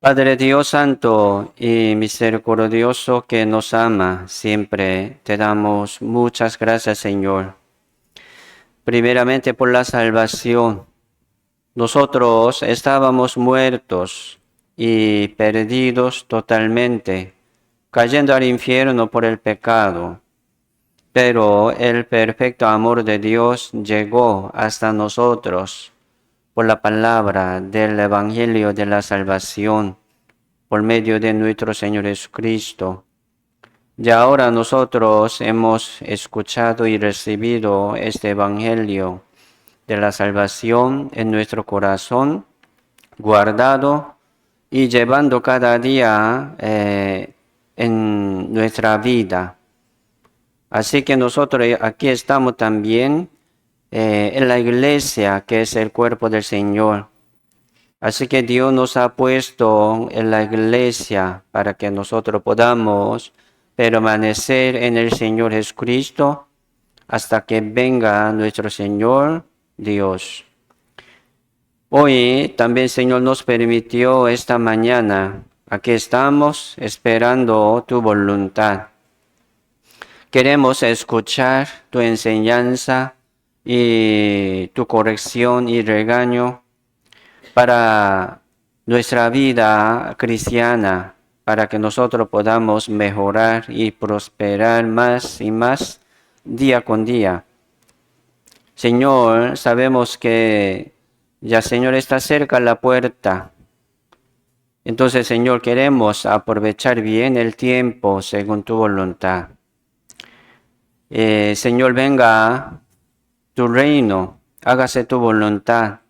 Padre Dios Santo y misericordioso que nos ama siempre, te damos muchas gracias, Señor. Primeramente por la salvación. Nosotros estábamos muertos y perdidos totalmente, cayendo al infierno por el pecado. Pero el perfecto amor de Dios llegó hasta nosotros por la palabra del Evangelio de la salvación, por medio de nuestro Señor Jesucristo. Y ahora nosotros hemos escuchado y recibido este Evangelio de la salvación en nuestro corazón, guardado y llevando cada día en nuestra vida. Así que nosotros aquí estamos también en la iglesia, que es el cuerpo del Señor. Así que Dios nos ha puesto en la iglesia para que nosotros podamos permanecer en el Señor Jesucristo hasta que venga nuestro Señor Dios. Hoy también, Señor, nos permitió esta mañana. Aquí estamos esperando tu voluntad. Queremos escuchar tu enseñanza y tu corrección y regaño para nuestra vida cristiana, para que nosotros podamos mejorar y prosperar más y más día con día. Señor, sabemos que ya, Señor, está cerca la puerta. Entonces, Señor, queremos aprovechar bien el tiempo según tu voluntad. Señor, venga tu reino, hágase tu voluntad.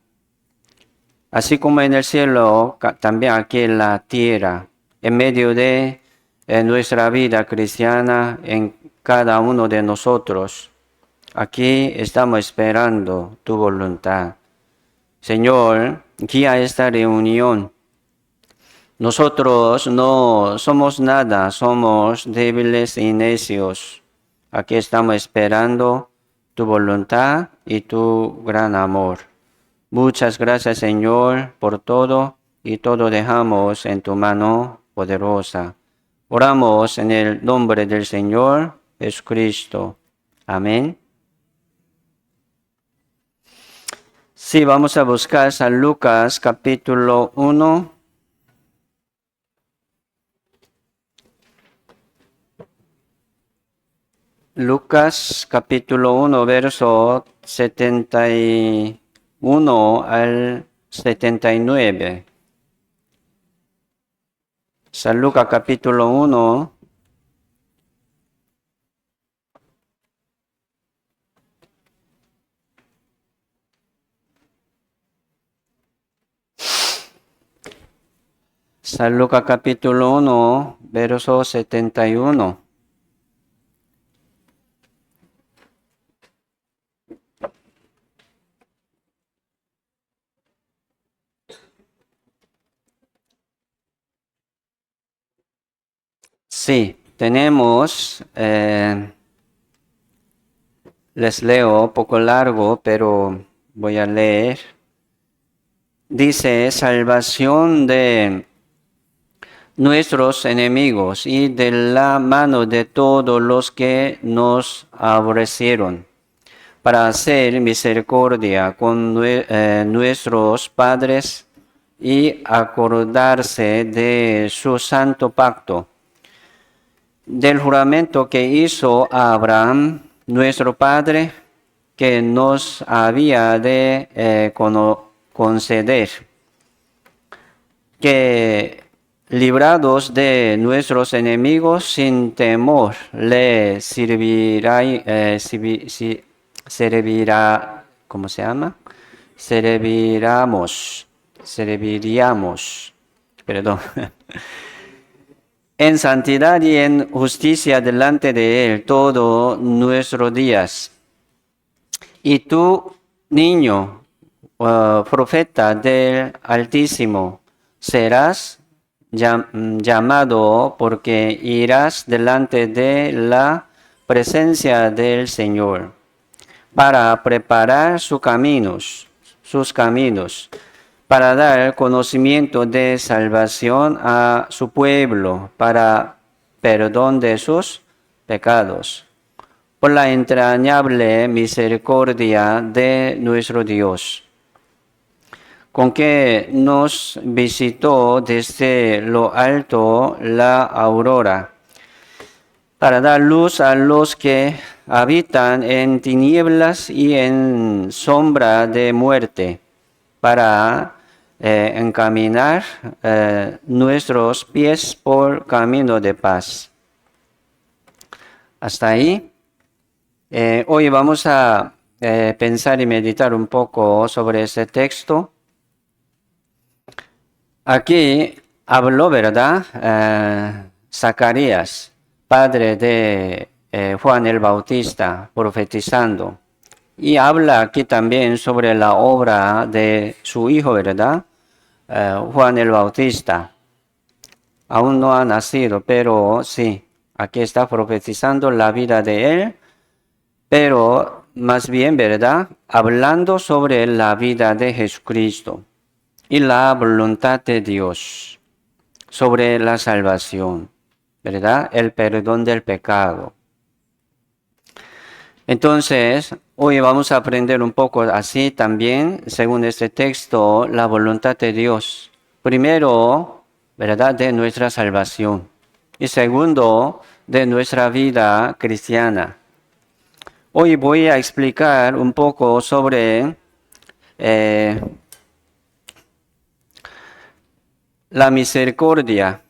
Así como en el cielo, también aquí en la tierra, en medio de nuestra vida cristiana, en cada uno de nosotros. Aquí estamos esperando tu voluntad. Señor, guía esta reunión. Nosotros no somos nada, somos débiles y necios. Aquí estamos esperando tu voluntad y tu gran amor. Muchas gracias, Señor, por todo, y todo dejamos en tu mano poderosa. Oramos en el nombre del Señor Jesucristo. Amén. Sí, vamos a buscar San Lucas capítulo 1. Lucas capítulo 1, verso 71 al 79. San Lucas capítulo 1. San Lucas capítulo 1, verso 71. Sí, tenemos, les leo un poco largo, pero voy a leer. Dice, salvación de nuestros enemigos y de la mano de todos los que nos aborrecieron, para hacer misericordia con nuestros padres y acordarse de su santo pacto, del juramento que hizo a Abraham, nuestro padre, que nos había de conceder, que librados de nuestros enemigos sin temor, le serviríamos, perdón, en santidad y en justicia delante de Él todos nuestros días. Y tú, niño, profeta del Altísimo, serás llamado, porque irás delante de la presencia del Señor para preparar sus caminos, para dar conocimiento de salvación a su pueblo, para perdón de sus pecados, por la entrañable misericordia de nuestro Dios, con que nos visitó desde lo alto la aurora, para dar luz a los que habitan en tinieblas y en sombra de muerte, para encaminar nuestros pies por camino de paz. Hasta ahí. Hoy vamos a pensar y meditar un poco sobre este texto. Aquí habló, ¿verdad? Zacarías, padre de Juan el Bautista, profetizando. Y habla aquí también sobre la obra de su hijo, ¿verdad? Juan el Bautista. Aún no ha nacido, pero sí, aquí está profetizando la vida de él, pero más bien, ¿verdad? Hablando sobre la vida de Jesucristo y la voluntad de Dios sobre la salvación, ¿verdad? El perdón del pecado. Entonces, hoy vamos a aprender un poco así también, según este texto, la voluntad de Dios. Primero, ¿verdad? De nuestra salvación. Y segundo, de nuestra vida cristiana. Hoy voy a explicar un poco sobre la misericordia.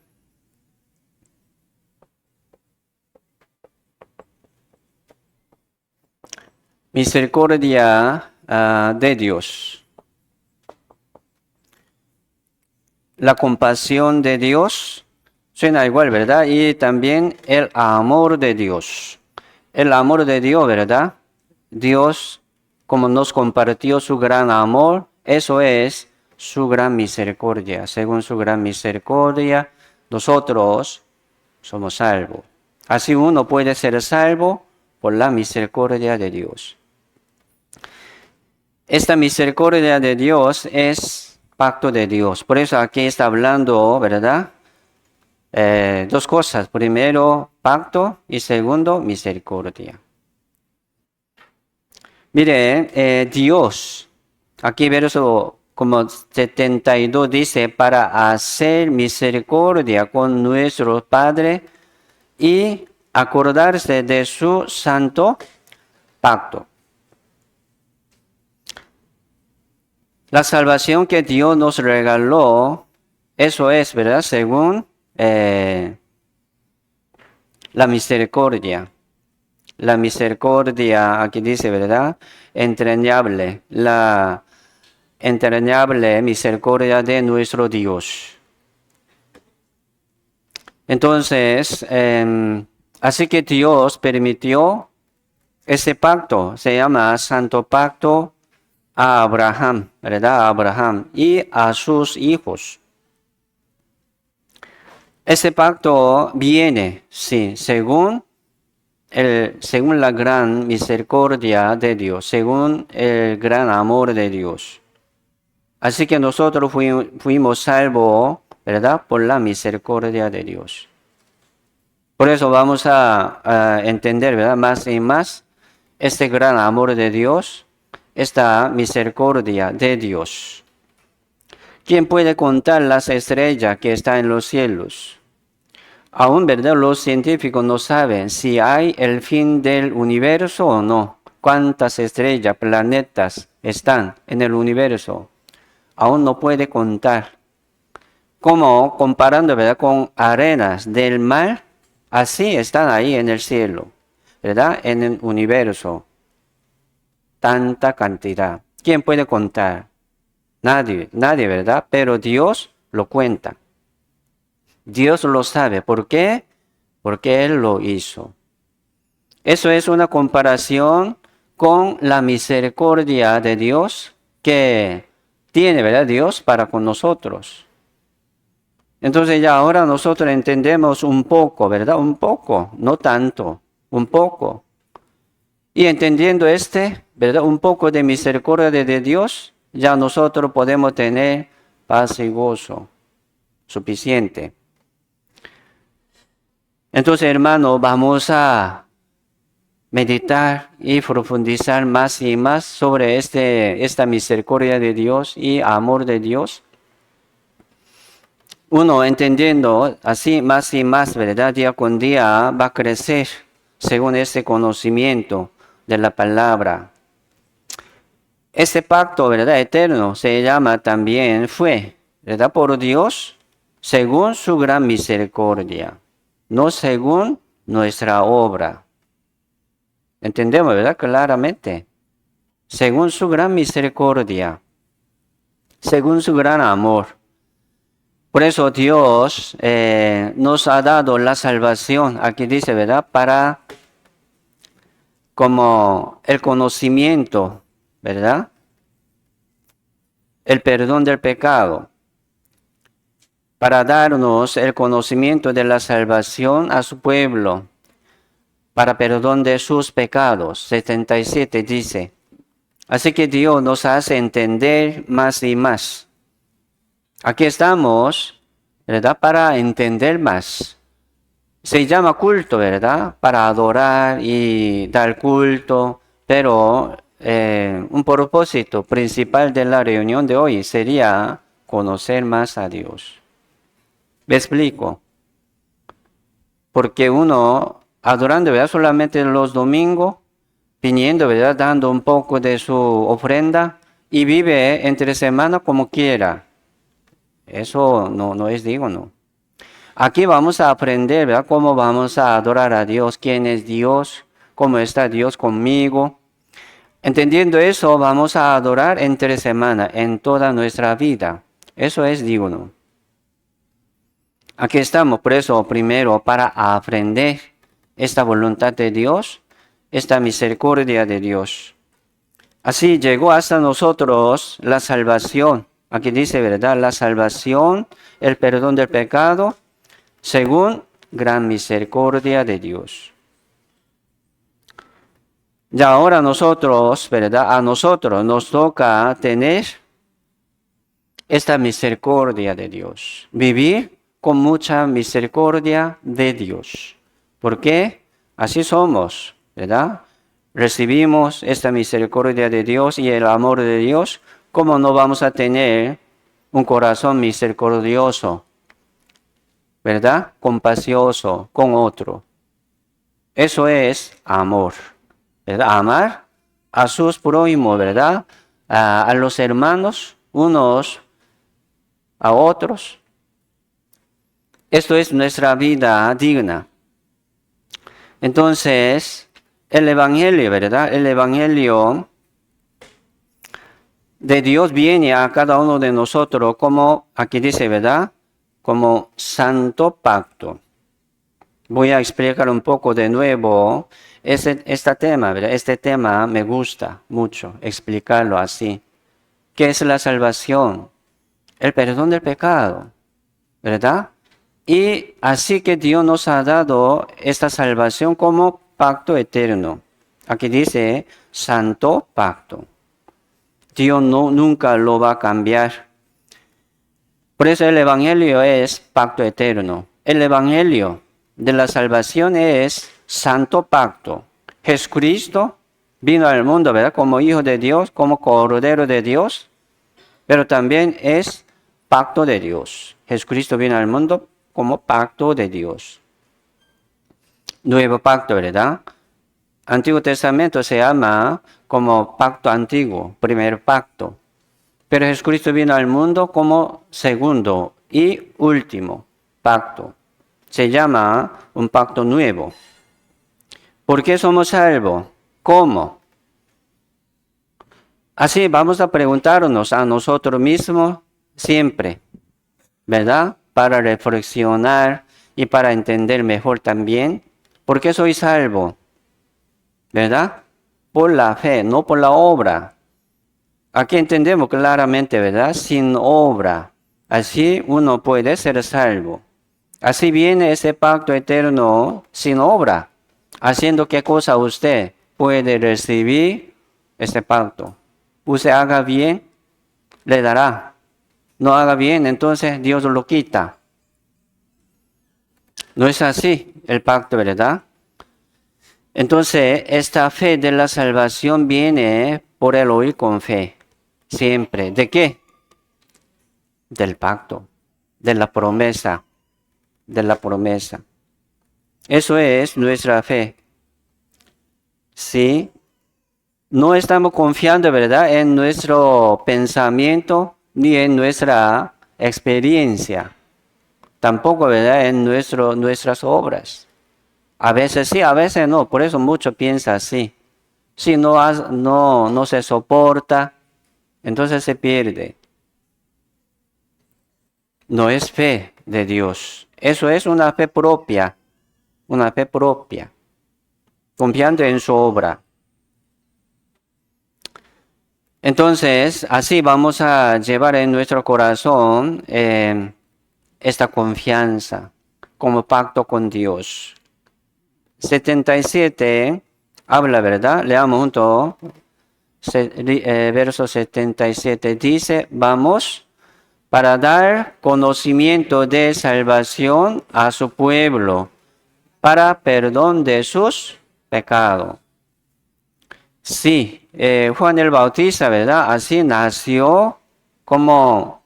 Misericordia de Dios. La compasión de Dios suena igual, ¿verdad? Y también el amor de Dios. El amor de Dios, ¿verdad? Dios, como nos compartió su gran amor, eso es su gran misericordia. Según su gran misericordia, nosotros somos salvos. Así uno puede ser salvo por la misericordia de Dios. Esta misericordia de Dios es pacto de Dios. Por eso aquí está hablando, ¿verdad? Dos cosas. Primero, pacto y segundo, misericordia. Mire, Dios, aquí verso como 72 dice, para hacer misericordia con nuestro Padre y acordarse de su santo pacto. La salvación que Dios nos regaló, eso es, ¿verdad? Según la misericordia. La misericordia, aquí dice, ¿verdad? Entrañable, la entrañable misericordia de nuestro Dios. Entonces, así que Dios permitió ese pacto, se llama Santo Pacto a Abraham, ¿verdad? A Abraham y a sus hijos. Ese pacto viene, sí, según la gran misericordia de Dios, según el gran amor de Dios. Así que nosotros fuimos salvos, ¿verdad? Por la misericordia de Dios. Por eso vamos a entender, ¿verdad? Más y más este gran amor de Dios, esta misericordia de Dios. ¿Quién puede contar las estrellas que están en los cielos? Aún, ¿verdad? Los científicos no saben si hay el fin del universo o no. ¿Cuántas estrellas, planetas están en el universo? Aún no puede contar. Como comparando, ¿verdad? Con arenas del mar, así están ahí en el cielo, ¿verdad? En el universo. Tanta cantidad. ¿Quién puede contar? Nadie, ¿verdad? Pero Dios lo cuenta. Dios lo sabe. ¿Por qué? Porque Él lo hizo. Eso es una comparación con la misericordia de Dios que tiene, ¿verdad? Dios para con nosotros. Entonces ya ahora nosotros entendemos un poco, ¿verdad? Un poco, no tanto, un poco. Y entendiendo ¿verdad? Un poco de misericordia de Dios, ya nosotros podemos tener paz y gozo suficiente. Entonces, hermano, vamos a meditar y profundizar más y más sobre esta misericordia de Dios y amor de Dios. Uno entendiendo así más y más, ¿verdad? Día con día va a crecer según este conocimiento de la palabra. Este pacto, ¿verdad? Eterno se llama también ¿verdad? Por Dios, según su gran misericordia, no según nuestra obra. Entendemos, ¿verdad? Claramente. Según su gran misericordia, según su gran amor. Por eso Dios nos ha dado la salvación, aquí dice, ¿verdad? Para como el conocimiento, ¿verdad? El perdón del pecado. Para darnos el conocimiento de la salvación a su pueblo, para perdón de sus pecados. 77 dice. Así que Dios nos hace entender más y más. Aquí estamos, ¿verdad? Para entender más. Se llama culto, ¿verdad? Para adorar y dar culto, pero un propósito principal de la reunión de hoy sería conocer más a Dios. Me explico. Porque uno adorando, ¿verdad? Solamente los domingos, viniendo, ¿verdad? Dando un poco de su ofrenda y vive entre semana como quiera. Eso no es digno. Aquí vamos a aprender, ¿verdad? Cómo vamos a adorar a Dios, quién es Dios, cómo está Dios conmigo. Entendiendo eso, vamos a adorar entre semana, en toda nuestra vida. Eso es digno. Aquí estamos, por eso, primero, para aprender esta voluntad de Dios, esta misericordia de Dios. Así llegó hasta nosotros la salvación. Aquí dice, ¿verdad? La salvación, el perdón del pecado, según gran misericordia de Dios. Ya ahora nosotros, ¿verdad? A nosotros nos toca tener esta misericordia de Dios. Vivir con mucha misericordia de Dios. ¿Por qué? Así somos, ¿verdad? Recibimos esta misericordia de Dios y el amor de Dios. ¿Cómo no vamos a tener un corazón misericordioso, ¿verdad? Compasivo con otro. Eso es amor, ¿verdad? Amar a sus prójimos, ¿verdad? A los hermanos, unos a otros. Esto es nuestra vida digna. Entonces, el Evangelio, ¿verdad? El Evangelio de Dios viene a cada uno de nosotros como, aquí dice, ¿verdad? Como santo pacto. Voy a explicar un poco de nuevo este tema, ¿verdad? Este tema me gusta mucho explicarlo así. ¿Qué es la salvación? El perdón del pecado, ¿verdad? Y así que Dios nos ha dado esta salvación como pacto eterno. Aquí dice santo pacto. Dios nunca lo va a cambiar. Por eso el Evangelio es pacto eterno. El Evangelio de la salvación es santo pacto. Jesucristo vino al mundo, ¿verdad? Como Hijo de Dios, como Cordero de Dios, pero también es pacto de Dios. Jesucristo vino al mundo como pacto de Dios. Nuevo pacto, ¿verdad? Antiguo Testamento se llama como pacto antiguo, primer pacto. Pero Jesucristo vino al mundo como segundo y último pacto. Se llama un pacto nuevo. ¿Por qué somos salvos? ¿Cómo? Así vamos a preguntarnos a nosotros mismos siempre, ¿verdad? Para reflexionar y para entender mejor también. ¿Por qué soy salvo? ¿Verdad? Por la fe, no por la obra. Aquí entendemos claramente, ¿verdad? Sin obra. Así uno puede ser salvo. Así viene ese pacto eterno sin obra. Haciendo qué cosa usted puede recibir este pacto. Usted haga bien, le dará. No haga bien, entonces Dios lo quita. No es así el pacto, ¿verdad? Entonces, esta fe de la salvación viene por el oír con fe. Siempre. ¿De qué? Del pacto, de la promesa, de la promesa. Eso es nuestra fe. Sí, no estamos confiando, ¿verdad?, en nuestro pensamiento ni en nuestra experiencia. Tampoco, ¿verdad?, en nuestras obras. A veces sí, a veces no. Por eso muchos piensan así. Si no se soporta, entonces se pierde. No es fe de Dios. Eso es una fe propia. Una fe propia. Confiando en su obra. Entonces, así vamos a llevar en nuestro corazón esta confianza como pacto con Dios. 77 habla, ¿verdad? Leamos junto. Verso 77 dice, vamos para dar conocimiento de salvación a su pueblo, para perdón de sus pecados. Sí, Juan el Bautista, ¿verdad? Así nació como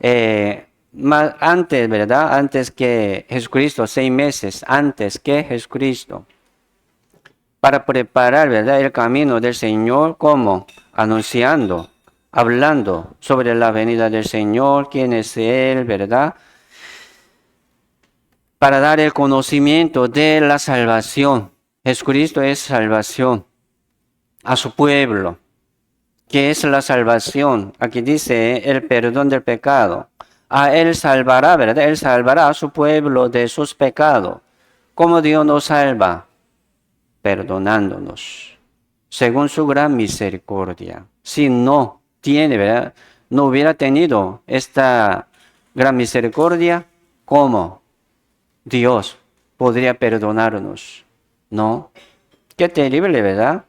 antes, ¿verdad? Antes que Jesucristo, 6 meses antes que Jesucristo. Para preparar, ¿verdad?, el camino del Señor, ¿cómo? Anunciando, hablando sobre la venida del Señor, quién es Él, ¿verdad? Para dar el conocimiento de la salvación. Jesucristo es salvación a su pueblo. ¿Qué es la salvación? Aquí dice el perdón del pecado. A Él salvará, ¿verdad? Él salvará a su pueblo de sus pecados. ¿Cómo Dios nos salva? Perdonándonos, según su gran misericordia. Si no tiene, ¿verdad?, no hubiera tenido esta gran misericordia, ¿cómo Dios podría perdonarnos? No. Qué terrible, ¿verdad?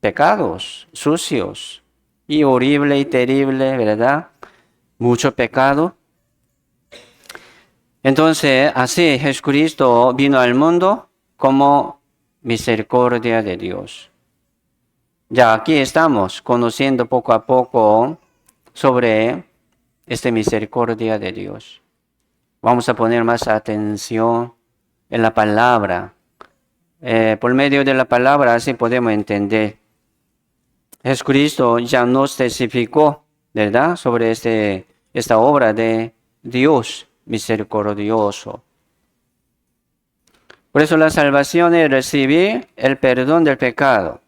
Pecados sucios y horrible y terrible, ¿verdad? Mucho pecado. Entonces, así Jesucristo vino al mundo como misericordia de Dios. Ya aquí estamos conociendo poco a poco sobre esta misericordia de Dios. Vamos a poner más atención en la palabra. Por medio de la palabra así podemos entender. Jesucristo ya nos testificó, ¿verdad?, sobre esta obra de Dios misericordioso. Por eso la salvación es recibir el perdón del pecado.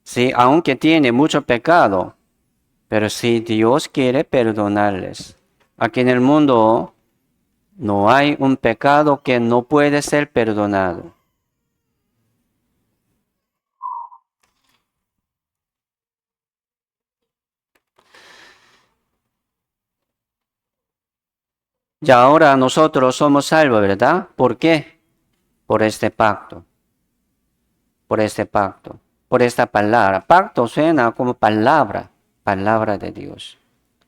Sí, aunque tiene mucho pecado, pero si Dios quiere perdonarles. Aquí en el mundo no hay un pecado que no puede ser perdonado. Ya ahora nosotros somos salvos, ¿verdad? ¿Por qué? Por este pacto. Por este pacto. Por esta palabra. Pacto suena como palabra. Palabra de Dios.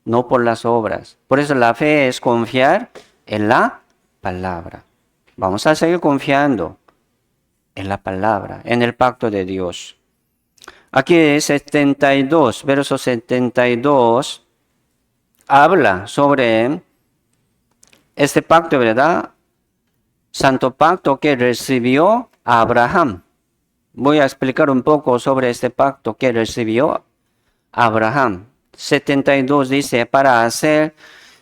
No por las obras. Por eso la fe es confiar en la palabra. Vamos a seguir confiando en la palabra, en el pacto de Dios. Aquí es 72, verso 72, habla sobre este pacto, ¿verdad? Santo pacto que recibió Abraham. Voy a explicar un poco sobre este pacto que recibió Abraham. 72 dice, para hacer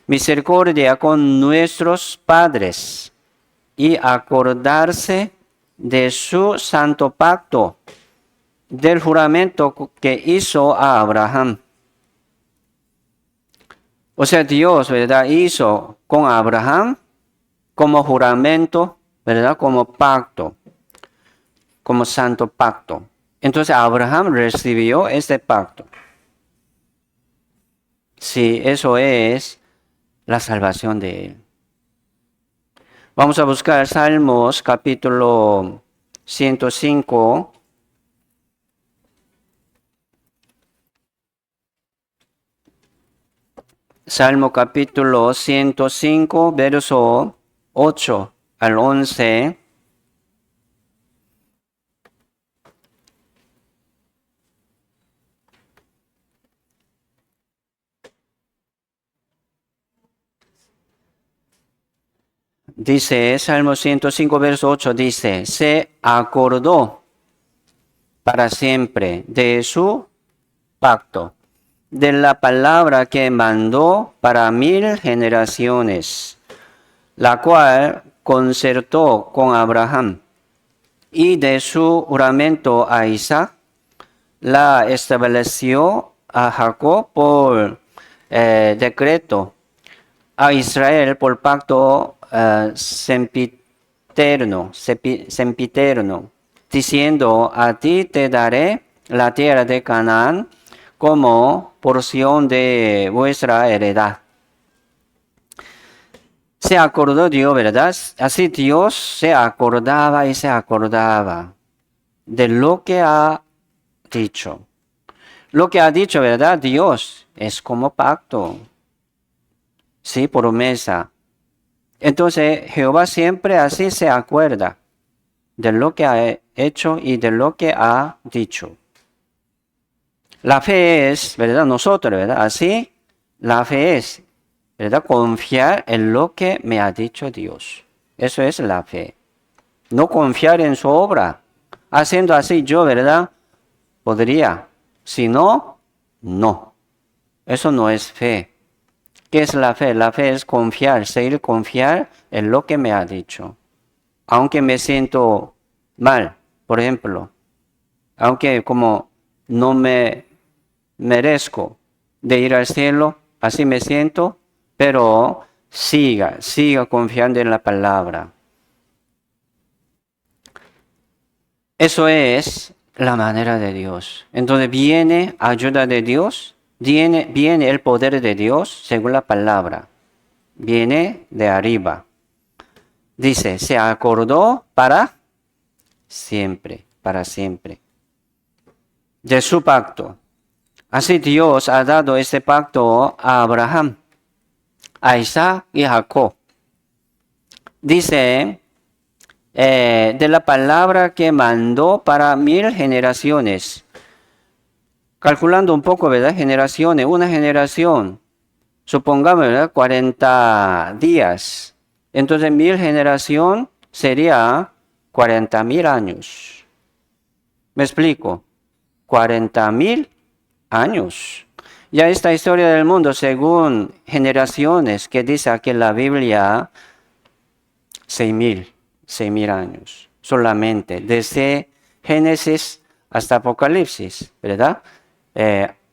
misericordia con nuestros padres y acordarse de su santo pacto, del juramento que hizo a Abraham. O sea, Dios, ¿verdad?, hizo con Abraham como juramento, ¿verdad?, como pacto, como santo pacto. Entonces Abraham recibió este pacto. Sí, eso es la salvación de él. Vamos a buscar Salmos capítulo 105. Salmo capítulo 105, verso 8 al 11. Dice, Salmo 105, verso 8, dice, se acordó para siempre de su pacto, de la palabra que mandó para 1000 generaciones, la cual concertó con Abraham, y de su juramento a Isaac, la estableció a Jacob por decreto, a Israel por pacto sempiterno, diciendo, a ti te daré la tierra de Canaán como porción de vuestra heredad. Se acordó Dios, ¿verdad? Así Dios se acordaba y se acordaba de lo que ha dicho. Lo que ha dicho, ¿verdad? Dios es como pacto. Sí, promesa. Entonces Jehová siempre así se acuerda de lo que ha hecho y de lo que ha dicho. La fe es, ¿verdad? Nosotros, ¿verdad? Así, la fe es, ¿verdad? Confiar en lo que me ha dicho Dios. Eso es la fe. No confiar en su obra. Haciendo así yo, ¿verdad? Podría. Si no, no. Eso no es fe. ¿Qué es la fe? La fe es confiar, seguir confiar en lo que me ha dicho. Aunque me siento mal, por ejemplo. Aunque como no me merezco de ir al cielo, así me siento, pero siga confiando en la palabra. Eso es la manera de Dios. Entonces viene ayuda de Dios, viene el poder de Dios según la palabra. Viene de arriba. Dice, se acordó para siempre, de su pacto. Así Dios ha dado este pacto a Abraham, a Isaac y a Jacob. Dice, de la palabra que mandó para 1000 generaciones. Calculando un poco, ¿verdad? Generaciones, una generación, supongamos, ¿verdad? 40 días. Entonces 1000 generación sería 40.000 años. ¿Me explico? 40.000 años. Ya esta historia del mundo, según generaciones, que dice aquí en la Biblia, 6.000 años. Solamente, desde Génesis hasta Apocalipsis, ¿verdad?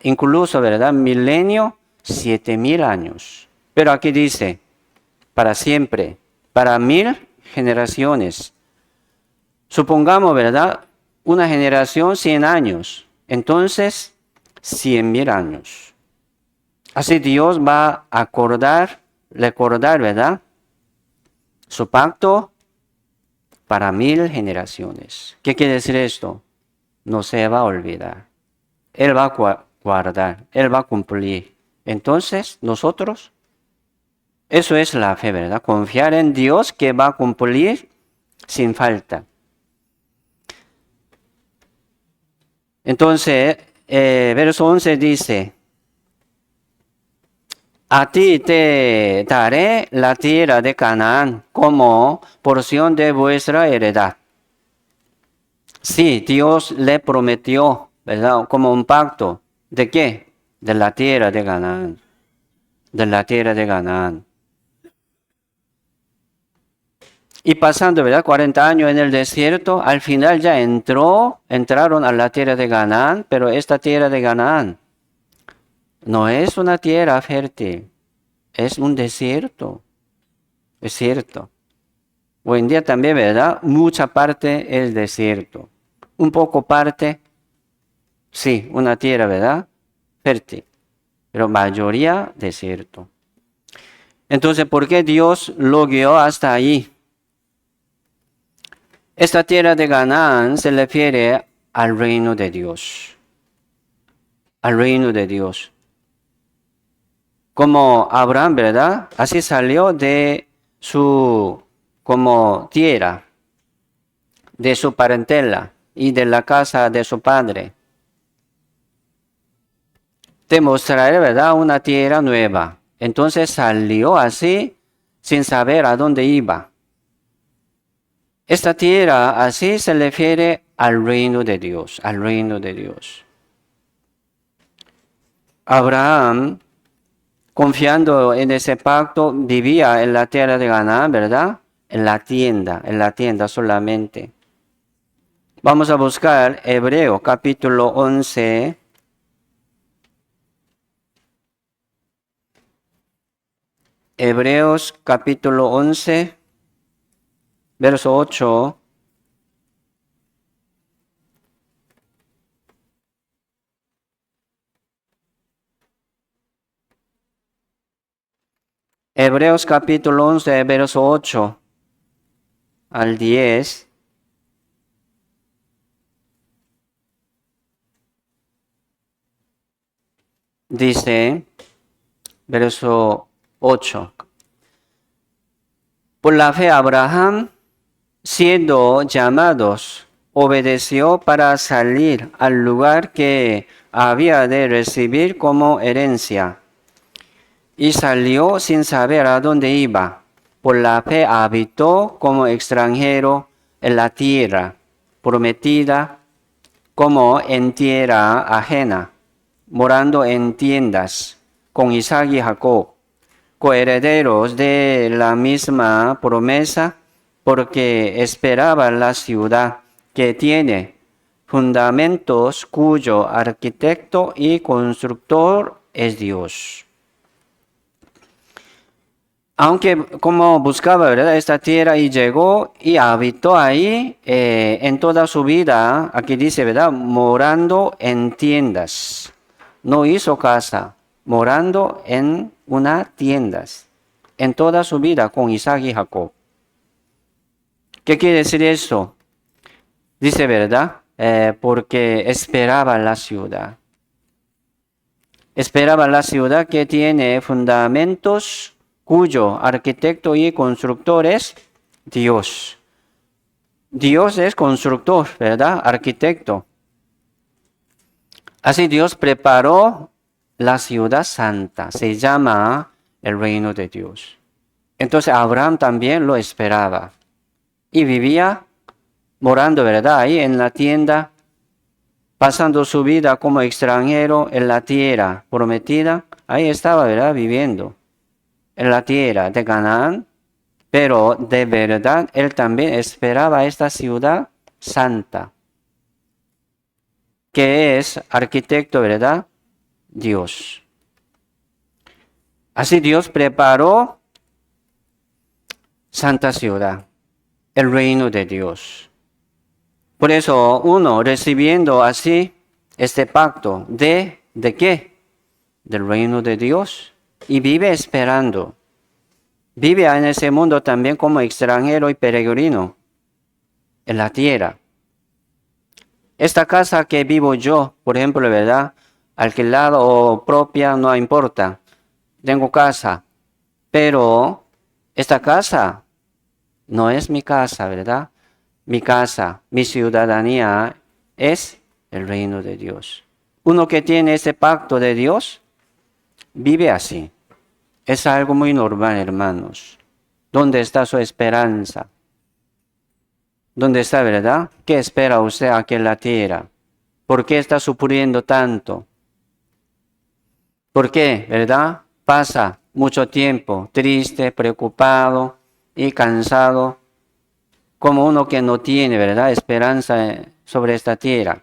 Incluso, ¿verdad? Milenio, 7.000 años. Pero aquí dice, para siempre, para 1000 generaciones. Supongamos, ¿verdad? Una generación, 100 años. Entonces, 100.000 años. Así Dios va a recordar, ¿verdad? Su pacto para 1000 generaciones. ¿Qué quiere decir esto? No se va a olvidar. Él va a guardar, Él va a cumplir. Entonces, nosotros, eso es la fe, ¿verdad? Confiar en Dios que va a cumplir sin falta. Entonces, verso 11 dice, a ti te daré la tierra de Canaán como porción de vuestra heredad. Sí, Dios le prometió, ¿verdad? Como un pacto. ¿De qué? De la tierra de Canaán. De la tierra de Canaán. Y pasando, ¿verdad? 40 años en el desierto, al final ya entraron a la tierra de Canaán, pero esta tierra de Canaán no es una tierra fértil, es un desierto. Es cierto. Hoy en día también, ¿verdad? Mucha parte es desierto. Un poco parte, sí, una tierra, ¿verdad? Fértil. Pero mayoría desierto. Entonces, ¿por qué Dios lo guió hasta allí? Esta tierra de Canaán se refiere al reino de Dios. Al reino de Dios. como Abraham, ¿verdad? Así salió de su como tierra, de su parentela y de la casa de su padre. Te mostraré, ¿verdad? Una tierra nueva. Entonces salió así sin saber a dónde iba. Esta tierra así se refiere al reino de Dios, al reino de Dios. Abraham, confiando en ese pacto, vivía en la tierra de Canaán, ¿verdad? En la tienda solamente. Vamos a buscar Hebreo capítulo 11. Hebreos capítulo 11, verso 8. Hebreos capítulo 11, verso 8 al 10. Dice, verso 8. Por la fe Abraham, siendo llamados, obedeció para salir al lugar que había de recibir como herencia. Y salió sin saber a dónde iba. Por la fe habitó como extranjero en la tierra prometida, como en tierra ajena, morando en tiendas con Isaac y Jacob, coherederos de la misma promesa, porque esperaba la ciudad que tiene fundamentos, cuyo arquitecto y constructor es Dios. Aunque como buscaba, ¿verdad?, esta tierra y llegó y habitó ahí en toda su vida, aquí dice, ¿verdad?, morando en tiendas. No hizo casa, morando en unas tiendas, en toda su vida con Isaac y Jacob. ¿Qué quiere decir eso? Dice, ¿verdad? Porque esperaba la ciudad. Esperaba la ciudad que tiene fundamentos, cuyo arquitecto y constructor es Dios. Dios es constructor, ¿verdad? Arquitecto. Así Dios preparó la ciudad santa. Se llama el reino de Dios. Entonces Abraham también lo esperaba. Y vivía morando, ¿verdad?, ahí en la tienda, pasando su vida como extranjero en la tierra prometida. Ahí estaba, ¿verdad?, viviendo en la tierra de Canaán, pero de verdad él también esperaba esta ciudad santa, que es arquitecto, ¿verdad?, Dios. Así Dios preparó santa ciudad, el reino de Dios. Por eso uno recibiendo así este pacto ¿de qué? Del reino de Dios, y vive esperando. Vive en ese mundo también como extranjero y peregrino en la tierra. Esta casa que vivo yo, por ejemplo, ¿verdad?, alquilada o propia, no importa. Tengo casa, pero esta casa no es mi casa, ¿verdad? Mi casa, mi ciudadanía es el reino de Dios. Uno que tiene ese pacto de Dios, vive así. Es algo muy normal, hermanos. ¿Dónde está su esperanza? ¿Dónde está, verdad? ¿Qué espera usted aquí en la tierra? ¿Por qué está sufriendo tanto? ¿Por qué, verdad? Pasa mucho tiempo triste, preocupado y cansado, como uno que no tiene, ¿verdad?, esperanza sobre esta tierra.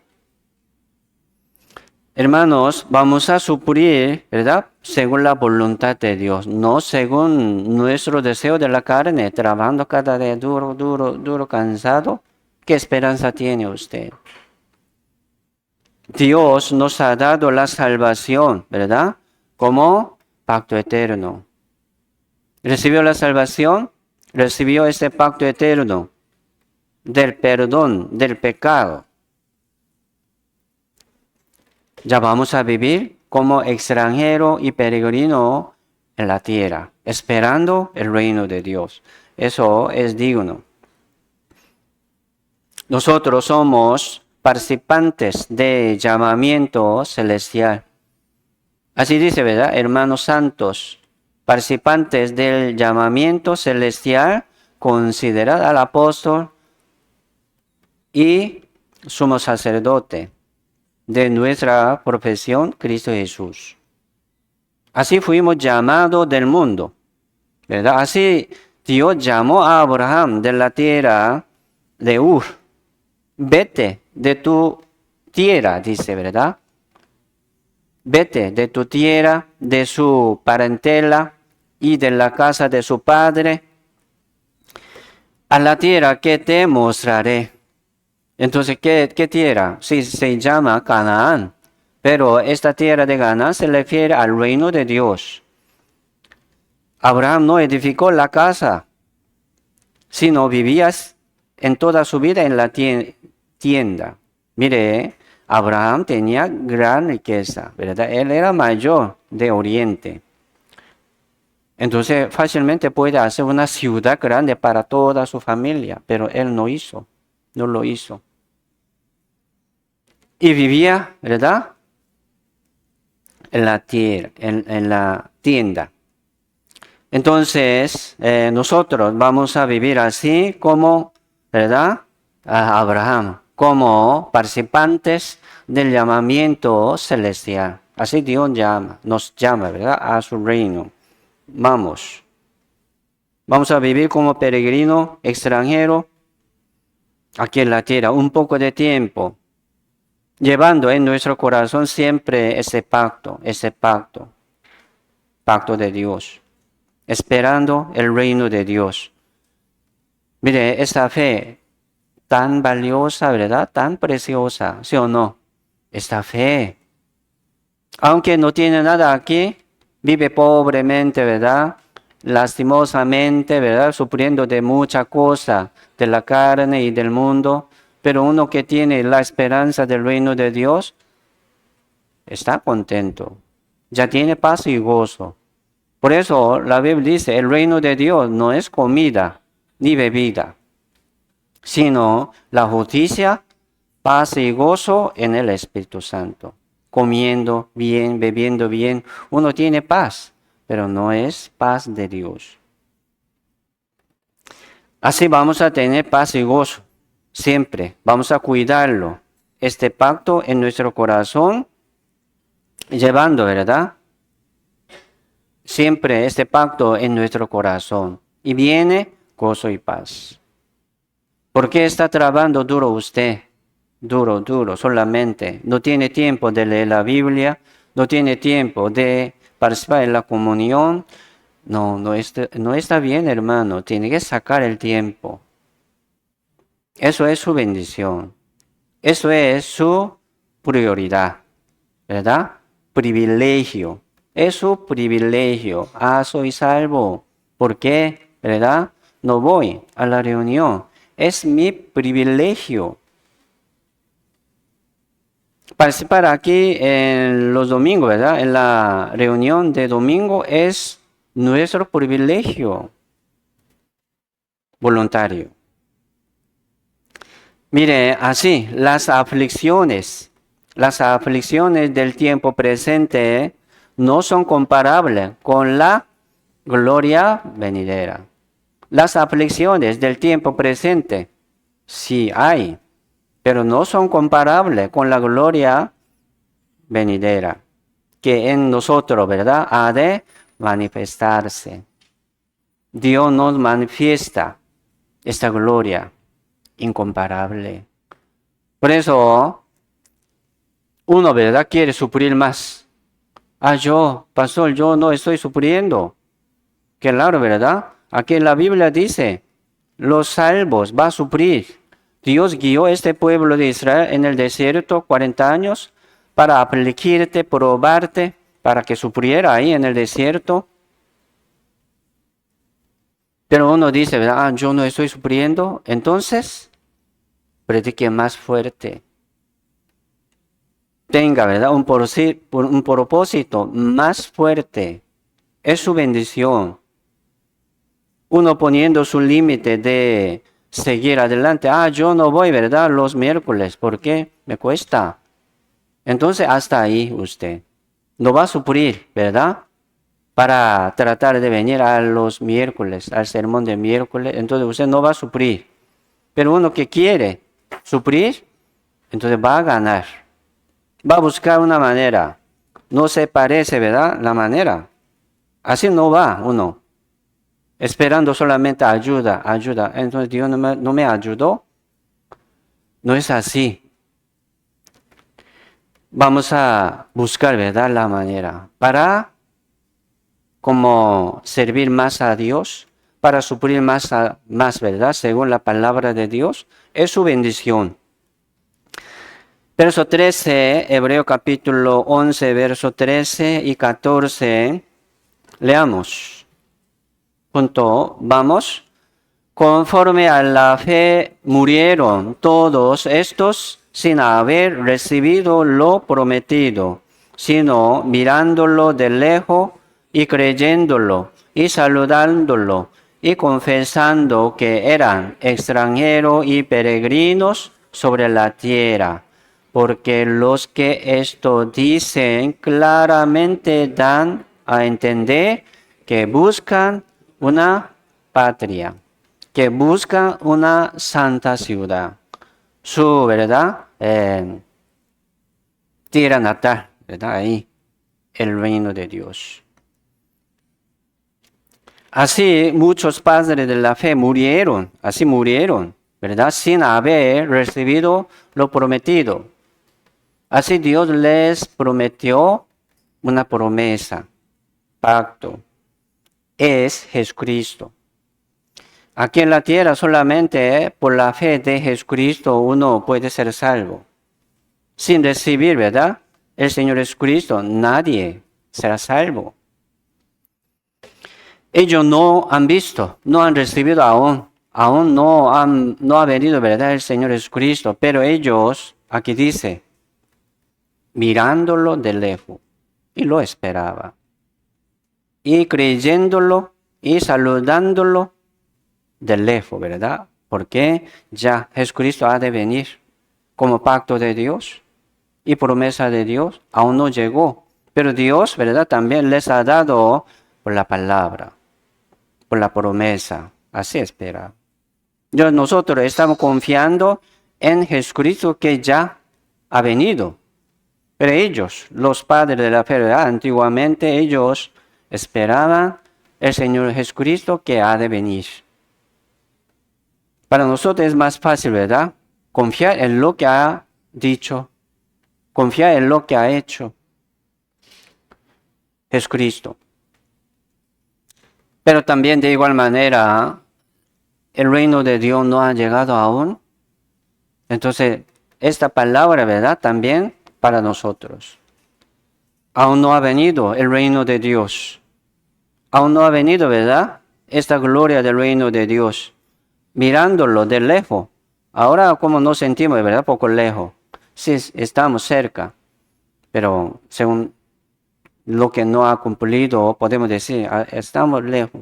Hermanos, vamos a sufrir, ¿verdad?, según la voluntad de Dios, no según nuestro deseo de la carne, trabajando cada día duro, cansado. ¿Qué esperanza tiene usted? Dios nos ha dado la salvación, ¿verdad?, como pacto eterno. ¿Recibió la salvación? Recibió este pacto eterno del perdón del pecado. Ya vamos a vivir como extranjero y peregrino en la tierra, esperando el reino de Dios. Eso es digno. Nosotros somos participantes del llamamiento celestial. Así dice, ¿verdad? Hermanos santos, participantes del llamamiento celestial, considerad al apóstol y sumo sacerdote de nuestra profesión, Cristo Jesús. Así fuimos llamados del mundo, ¿verdad? Así Dios llamó a Abraham de la tierra de Ur. Vete de tu tierra, dice, ¿verdad? Vete de tu tierra, de su parentela y de la casa de su padre, a la tierra que te mostraré. Entonces, ¿qué tierra? Sí, se llama Canaán, pero esta tierra de Canaán se refiere al reino de Dios. Abraham no edificó la casa, sino vivía en toda su vida en la tienda. Mire, Abraham tenía gran riqueza, ¿verdad? Él era mayor de Oriente. Entonces, fácilmente puede hacer una ciudad grande para toda su familia, pero él no lo hizo. Y vivía, ¿verdad? En la tierra, en la tienda. Entonces, nosotros vamos a vivir así como, ¿verdad? Abraham, como participantes del llamamiento celestial. Así Dios nos llama, ¿verdad? A su reino. Vamos a vivir como peregrino extranjero aquí en la tierra, un poco de tiempo, llevando en nuestro corazón siempre ese pacto de Dios, esperando el reino de Dios. Mire, esta fe tan valiosa, ¿verdad? Tan preciosa, ¿sí o no? Esta fe, aunque no tiene nada aquí, vive pobremente, ¿verdad? Lastimosamente, ¿verdad? Sufriendo de mucha cosa, de la carne y del mundo, pero uno que tiene la esperanza del reino de Dios, está contento, ya tiene paz y gozo. Por eso la Biblia dice, el reino de Dios no es comida ni bebida, sino la justicia, paz y gozo en el Espíritu Santo. Comiendo bien, bebiendo bien, uno tiene paz, pero no es paz de Dios. Así vamos a tener paz y gozo, siempre. Vamos a cuidarlo, este pacto en nuestro corazón, llevando, ¿verdad? Siempre este pacto en nuestro corazón. Y viene gozo y paz. ¿Por qué está trabajando duro usted? Duro, solamente. No tiene tiempo de leer la Biblia, no tiene tiempo de participar en la comunión. No está bien, hermano. Tiene que sacar el tiempo. Eso es su bendición. Eso es su prioridad, ¿verdad? Privilegio. Es su privilegio. Soy salvo. ¿Por qué? ¿Verdad? No voy a la reunión. Es mi privilegio. Participar aquí en los domingos, ¿verdad? En la reunión de domingo es nuestro privilegio voluntario. Mire, así, las aflicciones del tiempo presente no son comparables con la gloria venidera. Las aflicciones del tiempo presente sí hay, pero no son comparables con la gloria venidera, que en nosotros, ¿verdad?, ha de manifestarse. Dios nos manifiesta esta gloria incomparable. Por eso, uno, ¿verdad?, quiere sufrir más. Pastor, yo no estoy sufriendo. Claro, ¿verdad? Aquí en la Biblia dice, los salvos va a sufrir. Dios guió a este pueblo de Israel en el desierto 40 años para afligirte, probarte, para que sufriera ahí en el desierto. Pero uno dice, ¿verdad? Yo no estoy sufriendo. Entonces, predique más fuerte. Tenga, ¿verdad?, un propósito más fuerte. Es su bendición. Uno poniendo su límite de seguir adelante. Yo no voy, ¿verdad? Los miércoles. ¿Por qué? Me cuesta. Entonces, hasta ahí usted. No va a suplir, ¿verdad? Para tratar de venir a los miércoles, al sermón de miércoles. Entonces, usted no va a suplir. Pero uno que quiere suplir, entonces va a ganar. Va a buscar una manera. No se parece, ¿verdad? La manera. Así no va uno. Esperando solamente ayuda. Entonces Dios no me ayudó. No es así. Vamos a buscar, ¿verdad? La manera para como servir más a Dios, para suplir más, ¿verdad? Según la palabra de Dios. Es su bendición. Verso 13, Hebreo capítulo 11, verso 13 y 14. Leamos. Vamos. Conforme a la fe murieron todos estos sin haber recibido lo prometido, sino mirándolo de lejos y creyéndolo y saludándolo y confesando que eran extranjeros y peregrinos sobre la tierra. Porque los que esto dicen claramente dan a entender que buscan una patria, que buscan una santa ciudad, su, ¿verdad? Tierra natal, ¿verdad? Ahí, el reino de Dios. Así muchos padres de la fe murieron, ¿verdad? Sin haber recibido lo prometido. Así Dios les prometió una promesa, pacto. Es Jesucristo. Aquí en la tierra solamente por la fe de Jesucristo uno puede ser salvo. Sin recibir, ¿verdad? El Señor Jesucristo, nadie será salvo. Ellos no han visto, no han recibido aún no ha venido, ¿verdad? El Señor Jesucristo, pero ellos, aquí dice, mirándolo de lejos, y lo esperaba. Y creyéndolo y saludándolo de lejos, ¿verdad? Porque ya Jesucristo ha de venir como pacto de Dios y promesa de Dios. Aún no llegó, pero Dios, ¿verdad? También les ha dado por la palabra, por la promesa. Así espera. Nosotros estamos confiando en Jesucristo que ya ha venido. Pero ellos, los padres de la fe, ¿verdad? Antiguamente ellos esperaban el Señor Jesucristo que ha de venir. Para nosotros es más fácil, ¿verdad? Confiar en lo que ha dicho, confiar en lo que ha hecho Jesucristo. Pero también de igual manera, el reino de Dios no ha llegado aún. Entonces, esta palabra, ¿verdad? También para nosotros. Aún no ha venido el reino de Dios. Aún no ha venido, ¿verdad? Esta gloria del reino de Dios. Mirándolo de lejos. Ahora como nos sentimos, ¿verdad? Poco lejos. Sí, estamos cerca. Pero según lo que no ha cumplido, podemos decir, estamos lejos.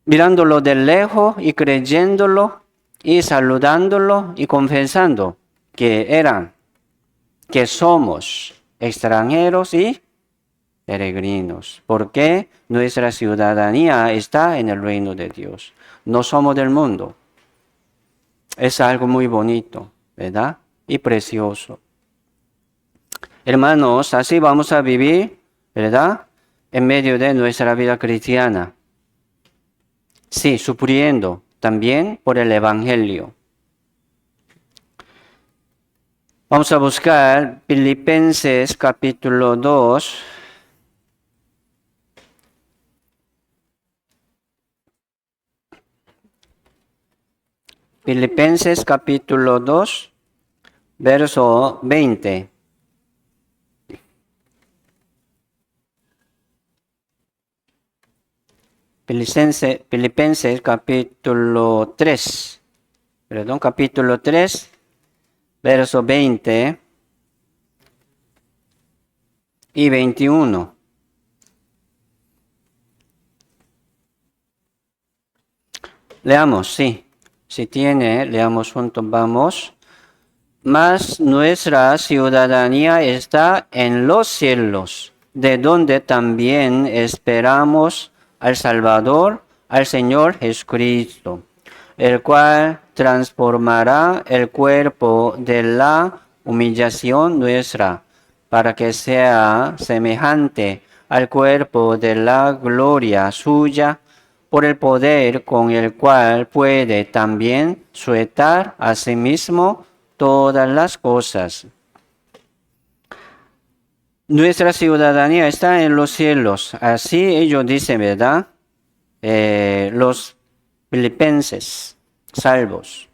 Mirándolo de lejos y creyéndolo y saludándolo y confesando que somos extranjeros y peregrinos, porque nuestra ciudadanía está en el reino de Dios. No somos del mundo. Es algo muy bonito, ¿verdad? Y precioso. Hermanos, así vamos a vivir, ¿verdad? En medio de nuestra vida cristiana. Sí, sufriendo también por el Evangelio. Vamos a buscar Filipenses capítulo 2. Filipenses capítulo 2, verso 20. Filipenses capítulo 3, capítulo 3, verso 20 y 21. Leamos, sí. Si tiene, leamos juntos, vamos. Mas nuestra ciudadanía está en los cielos, de donde también esperamos al Salvador, al Señor Jesucristo, el cual transformará el cuerpo de la humillación nuestra, para que sea semejante al cuerpo de la gloria suya, por el poder con el cual puede también sujetar a sí mismo todas las cosas. Nuestra ciudadanía está en los cielos, así ellos dicen, ¿verdad? Los filipenses, salvos,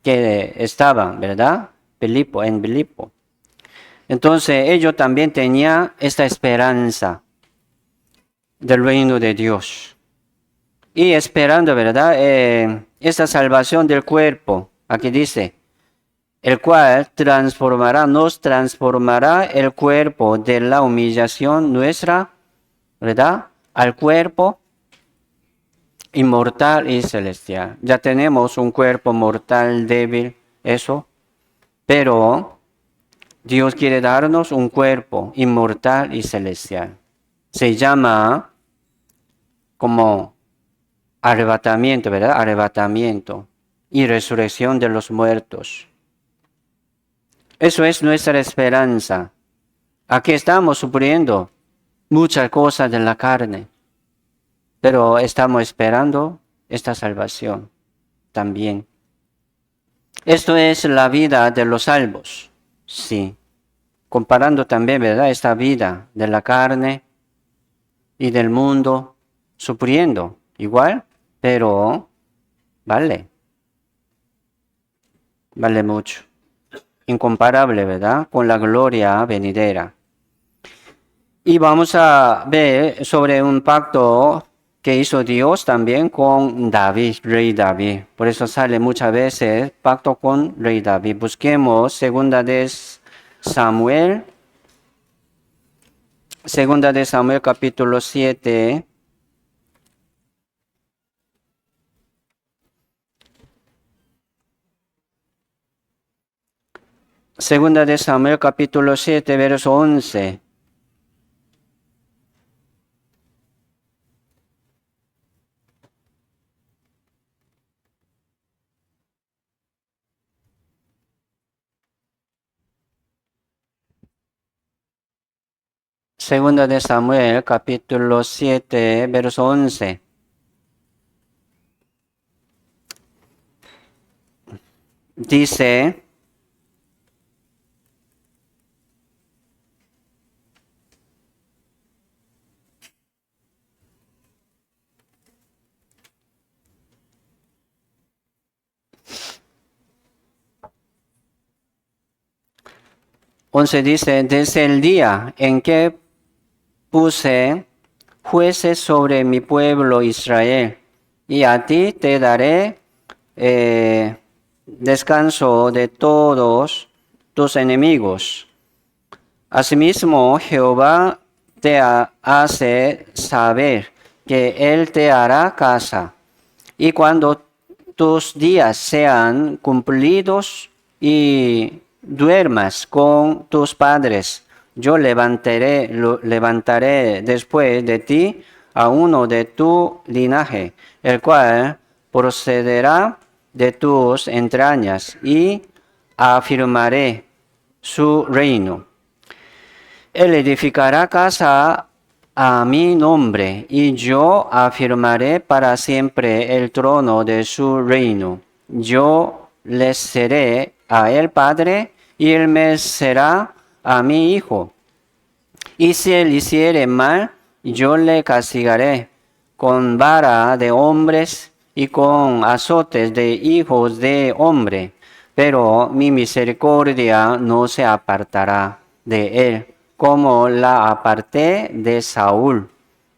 que estaban, ¿verdad? En Filipo. Entonces ellos también tenían esta esperanza del reino de Dios. Y esperando, ¿verdad? Esta salvación del cuerpo, aquí dice, el cual nos transformará el cuerpo de la humillación nuestra, ¿verdad? Al cuerpo inmortal y celestial. Ya tenemos un cuerpo mortal débil, eso, pero Dios quiere darnos un cuerpo inmortal y celestial. Se llama como arrebatamiento, ¿verdad? Arrebatamiento y resurrección de los muertos. Eso es nuestra esperanza. Aquí estamos sufriendo muchas cosas de la carne, pero estamos esperando esta salvación también. Esto es la vida de los salvos, sí. Comparando también, ¿verdad? Esta vida de la carne y del mundo, sufriendo igual, pero vale mucho. Incomparable, ¿verdad? Con la gloria venidera. Y vamos a ver sobre un pacto que hizo Dios también con David, rey David. Por eso sale muchas veces pacto con rey David. Busquemos segunda de Samuel capítulo 7. Segunda de Samuel capítulo 7, verso 11. Segunda de Samuel capítulo 7, verso 11. Dice, dice, desde el día en que puse jueces sobre mi pueblo Israel, y a ti te daré descanso de todos tus enemigos. Asimismo, Jehová te hace saber que Él te hará casa, y cuando tus días sean cumplidos y duermas con tus padres, yo levantaré después de ti a uno de tu linaje, el cual procederá de tus entrañas, y afirmaré su reino. Él edificará casa a mi nombre, y yo afirmaré para siempre el trono de su reino. Yo le seré a él padre, y él me será a mi hijo. Y si él hiciere mal, yo le castigaré con vara de hombres y con azotes de hijos de hombre. Pero mi misericordia no se apartará de él, como la aparté de Saúl,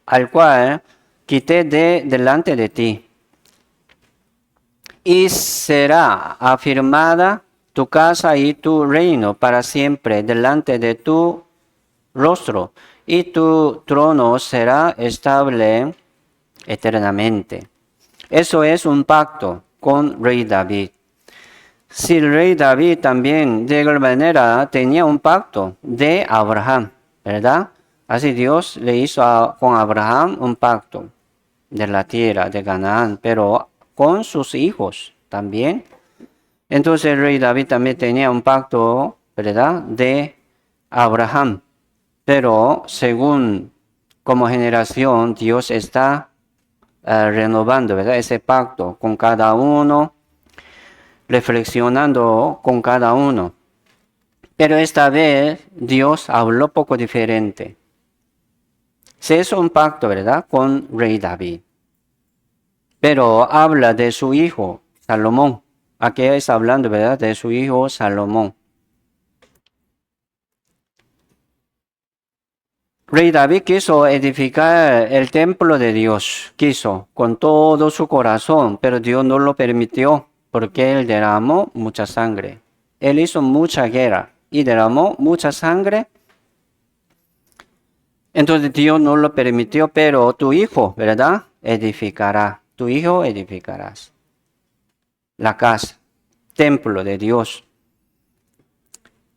al cual quité de delante de ti. Y será afirmada tu casa y tu reino para siempre delante de tu rostro, y tu trono será estable eternamente. Eso es un pacto con rey David. Si el rey David también de alguna manera tenía un pacto de Abraham, ¿verdad? Así Dios le hizo con Abraham un pacto de la tierra de Canaán, pero con sus hijos también. Entonces el rey David también tenía un pacto, ¿verdad?, de Abraham. Pero según como generación, Dios está renovando, ¿verdad?, ese pacto con cada uno, reflexionando con cada uno. Pero esta vez Dios habló poco diferente. Se hizo un pacto, ¿verdad?, con rey David. Pero habla de su hijo, Salomón. Aquí está hablando, ¿verdad?, de su hijo Salomón. Rey David quiso edificar el templo de Dios, quiso con todo su corazón, pero Dios no lo permitió porque él derramó mucha sangre. Él hizo mucha guerra y derramó mucha sangre. Entonces Dios no lo permitió, pero tu hijo, ¿verdad?, edificará. Tu hijo edificarás la casa, templo de Dios.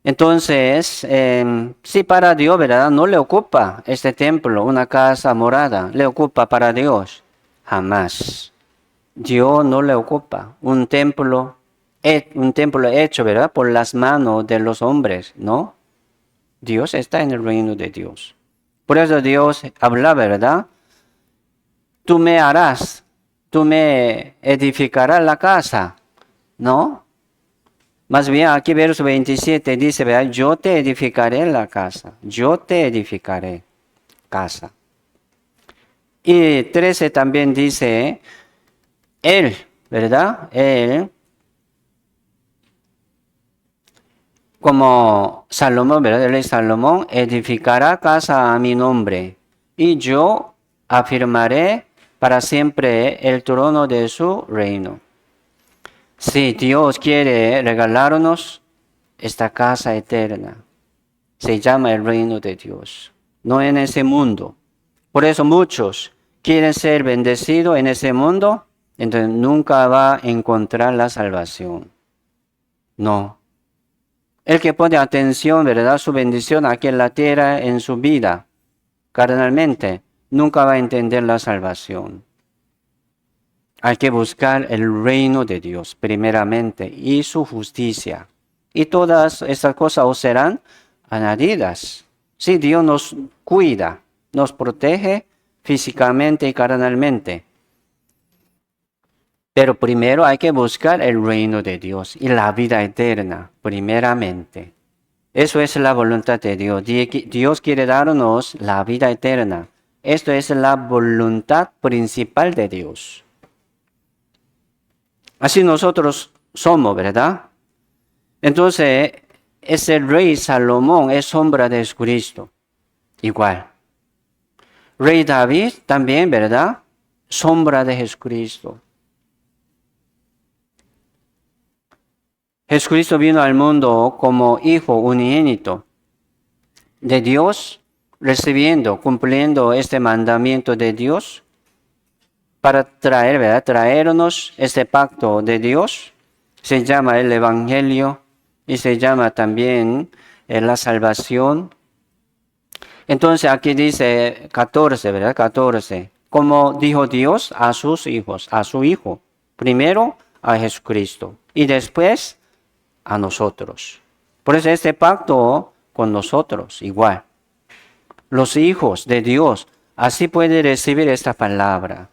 Entonces, si para Dios, ¿verdad?, no le ocupa este templo, una casa morada, le ocupa para Dios, jamás. Dios no le ocupa un templo hecho, ¿verdad?, por las manos de los hombres, ¿no? Dios está en el reino de Dios. Por eso Dios habla, ¿verdad? Tú me edificarás la casa, ¿no? Más bien aquí verso 27 dice, ¿verdad?, yo te edificaré la casa, yo te edificaré casa. Y 13 también dice, él, ¿verdad? Él, como Salomón, ¿verdad? El rey Salomón edificará casa a mi nombre y yo afirmaré para siempre el trono de su reino. Si Dios quiere regalarnos esta casa eterna, se llama el reino de Dios, no en ese mundo. Por eso muchos quieren ser bendecidos en ese mundo, entonces nunca va a encontrar la salvación. No. El que pone atención, ¿verdad?, su bendición aquí en la tierra, en su vida, carnalmente, nunca va a entender la salvación. Hay que buscar el reino de Dios primeramente y su justicia. Y todas estas cosas os serán añadidas. Si Dios nos cuida, nos protege físicamente y carnalmente. Pero primero hay que buscar el reino de Dios y la vida eterna, primeramente. Eso es la voluntad de Dios. Dios quiere darnos la vida eterna. Esto es la voluntad principal de Dios. Así nosotros somos, ¿verdad? Entonces, ese rey Salomón es sombra de Jesucristo. Igual. Rey David también, ¿verdad?, sombra de Jesucristo. Jesucristo vino al mundo como hijo unigénito de Dios, cumpliendo este mandamiento de Dios, para traer, ¿verdad?, traernos este pacto de Dios. Se llama el Evangelio y se llama también la salvación. Entonces aquí dice 14, ¿verdad? 14. Como dijo Dios a sus hijos, a su Hijo. Primero a Jesucristo y después a nosotros. Por eso este pacto con nosotros, igual. Los hijos de Dios, así pueden recibir esta palabra.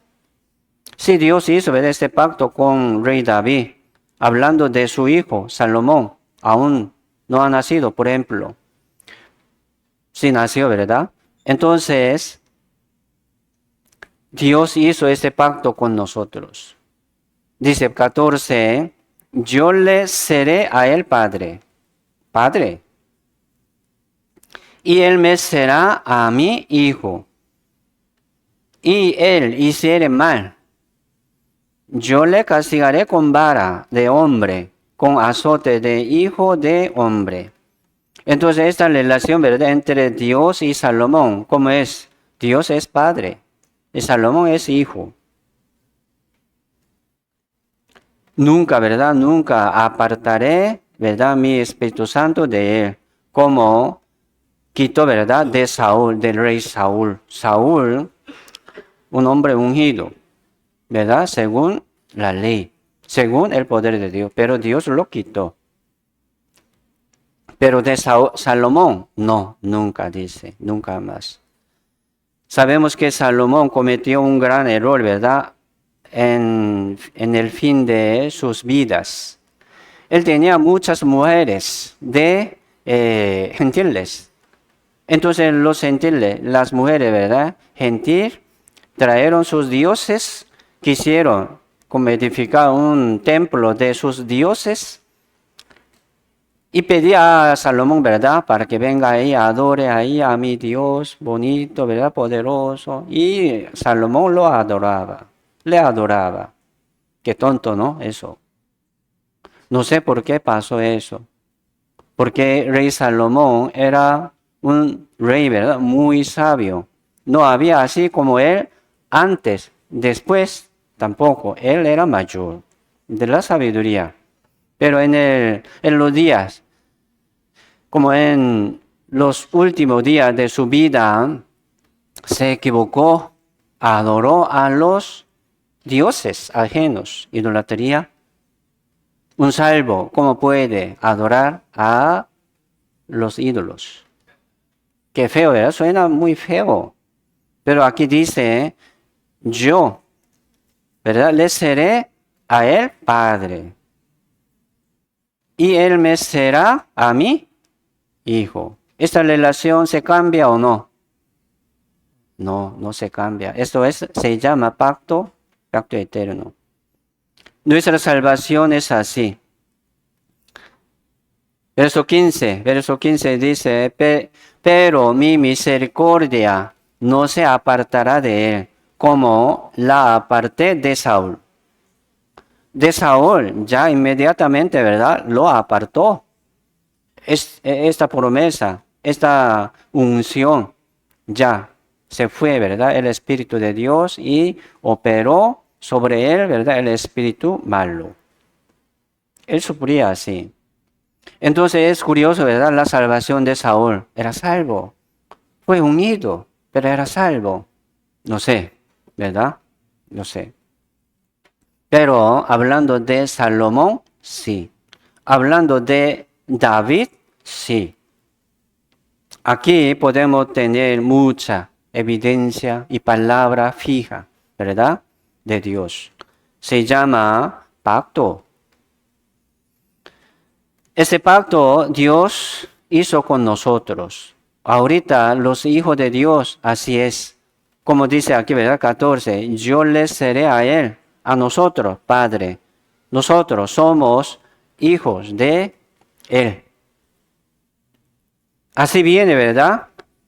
Si Dios hizo, ¿verdad?, este pacto con rey David, hablando de su hijo Salomón, aún no ha nacido, por ejemplo. Sí nació, ¿verdad? Entonces, Dios hizo este pacto con nosotros. Dice 14, yo le seré a él padre. Padre. Y él me será a mí hijo. Y él hiciere mal, yo le castigaré con vara de hombre, con azote de hijo de hombre. Entonces esta relación, ¿verdad?, entre Dios y Salomón, ¿cómo es? Dios es padre y Salomón es hijo. Nunca, ¿verdad? Nunca apartaré, ¿verdad? Mi Espíritu Santo de él, como quitó, ¿verdad? De Saúl, del rey Saúl. Saúl, un hombre ungido, ¿verdad? Según la ley, según el poder de Dios, pero Dios lo quitó. Pero de Salomón, no, nunca dice, nunca más. Sabemos que Salomón cometió un gran error, ¿verdad? En el fin de sus vidas. Él tenía muchas mujeres de gentiles. Entonces los gentiles, las mujeres, ¿verdad? Gentil, trajeron sus dioses, quisieron como edificar un templo de sus dioses y pedía a Salomón, ¿verdad? Para que venga ahí, adore ahí a mi Dios bonito, ¿verdad? Poderoso. Y Salomón lo adoraba, le adoraba. Qué tonto, ¿no? Eso. No sé por qué pasó eso. Porque el rey Salomón era un rey, ¿verdad? Muy sabio. No había así como él antes, después tampoco. Él era mayor de la sabiduría. Pero en los días, como en los últimos días de su vida, se equivocó, adoró a los dioses ajenos, idolatría. Un salvo, ¿cómo puede adorar a los ídolos? Qué feo, ¿verdad? Suena muy feo. Pero aquí dice, yo, ¿verdad? Le seré a él padre. Y él me será a mí hijo. ¿Esta relación se cambia o no? No, no se cambia. Esto se llama pacto eterno. Nuestra salvación es así. Verso 15 dice, pero mi misericordia no se apartará de él, como la aparté de Saúl. De Saúl ya inmediatamente, ¿verdad? Lo apartó. Esta promesa, esta unción, ya se fue, ¿verdad? El Espíritu de Dios y operó sobre él, ¿verdad? El espíritu malo. Él sufría así. Entonces es curioso, ¿verdad? La salvación de Saúl. Era salvo. Fue unido, pero era salvo. No sé, ¿verdad? No sé. Pero hablando de Salomón, sí. Hablando de David, sí. Aquí podemos tener mucha evidencia y palabra fija, ¿verdad? De Dios. Se llama pacto. Ese pacto Dios hizo con nosotros. Ahorita los hijos de Dios, así es. Como dice aquí, ¿verdad? 14. Yo les seré a él, a nosotros, Padre. Nosotros somos hijos de él. Así viene, ¿verdad?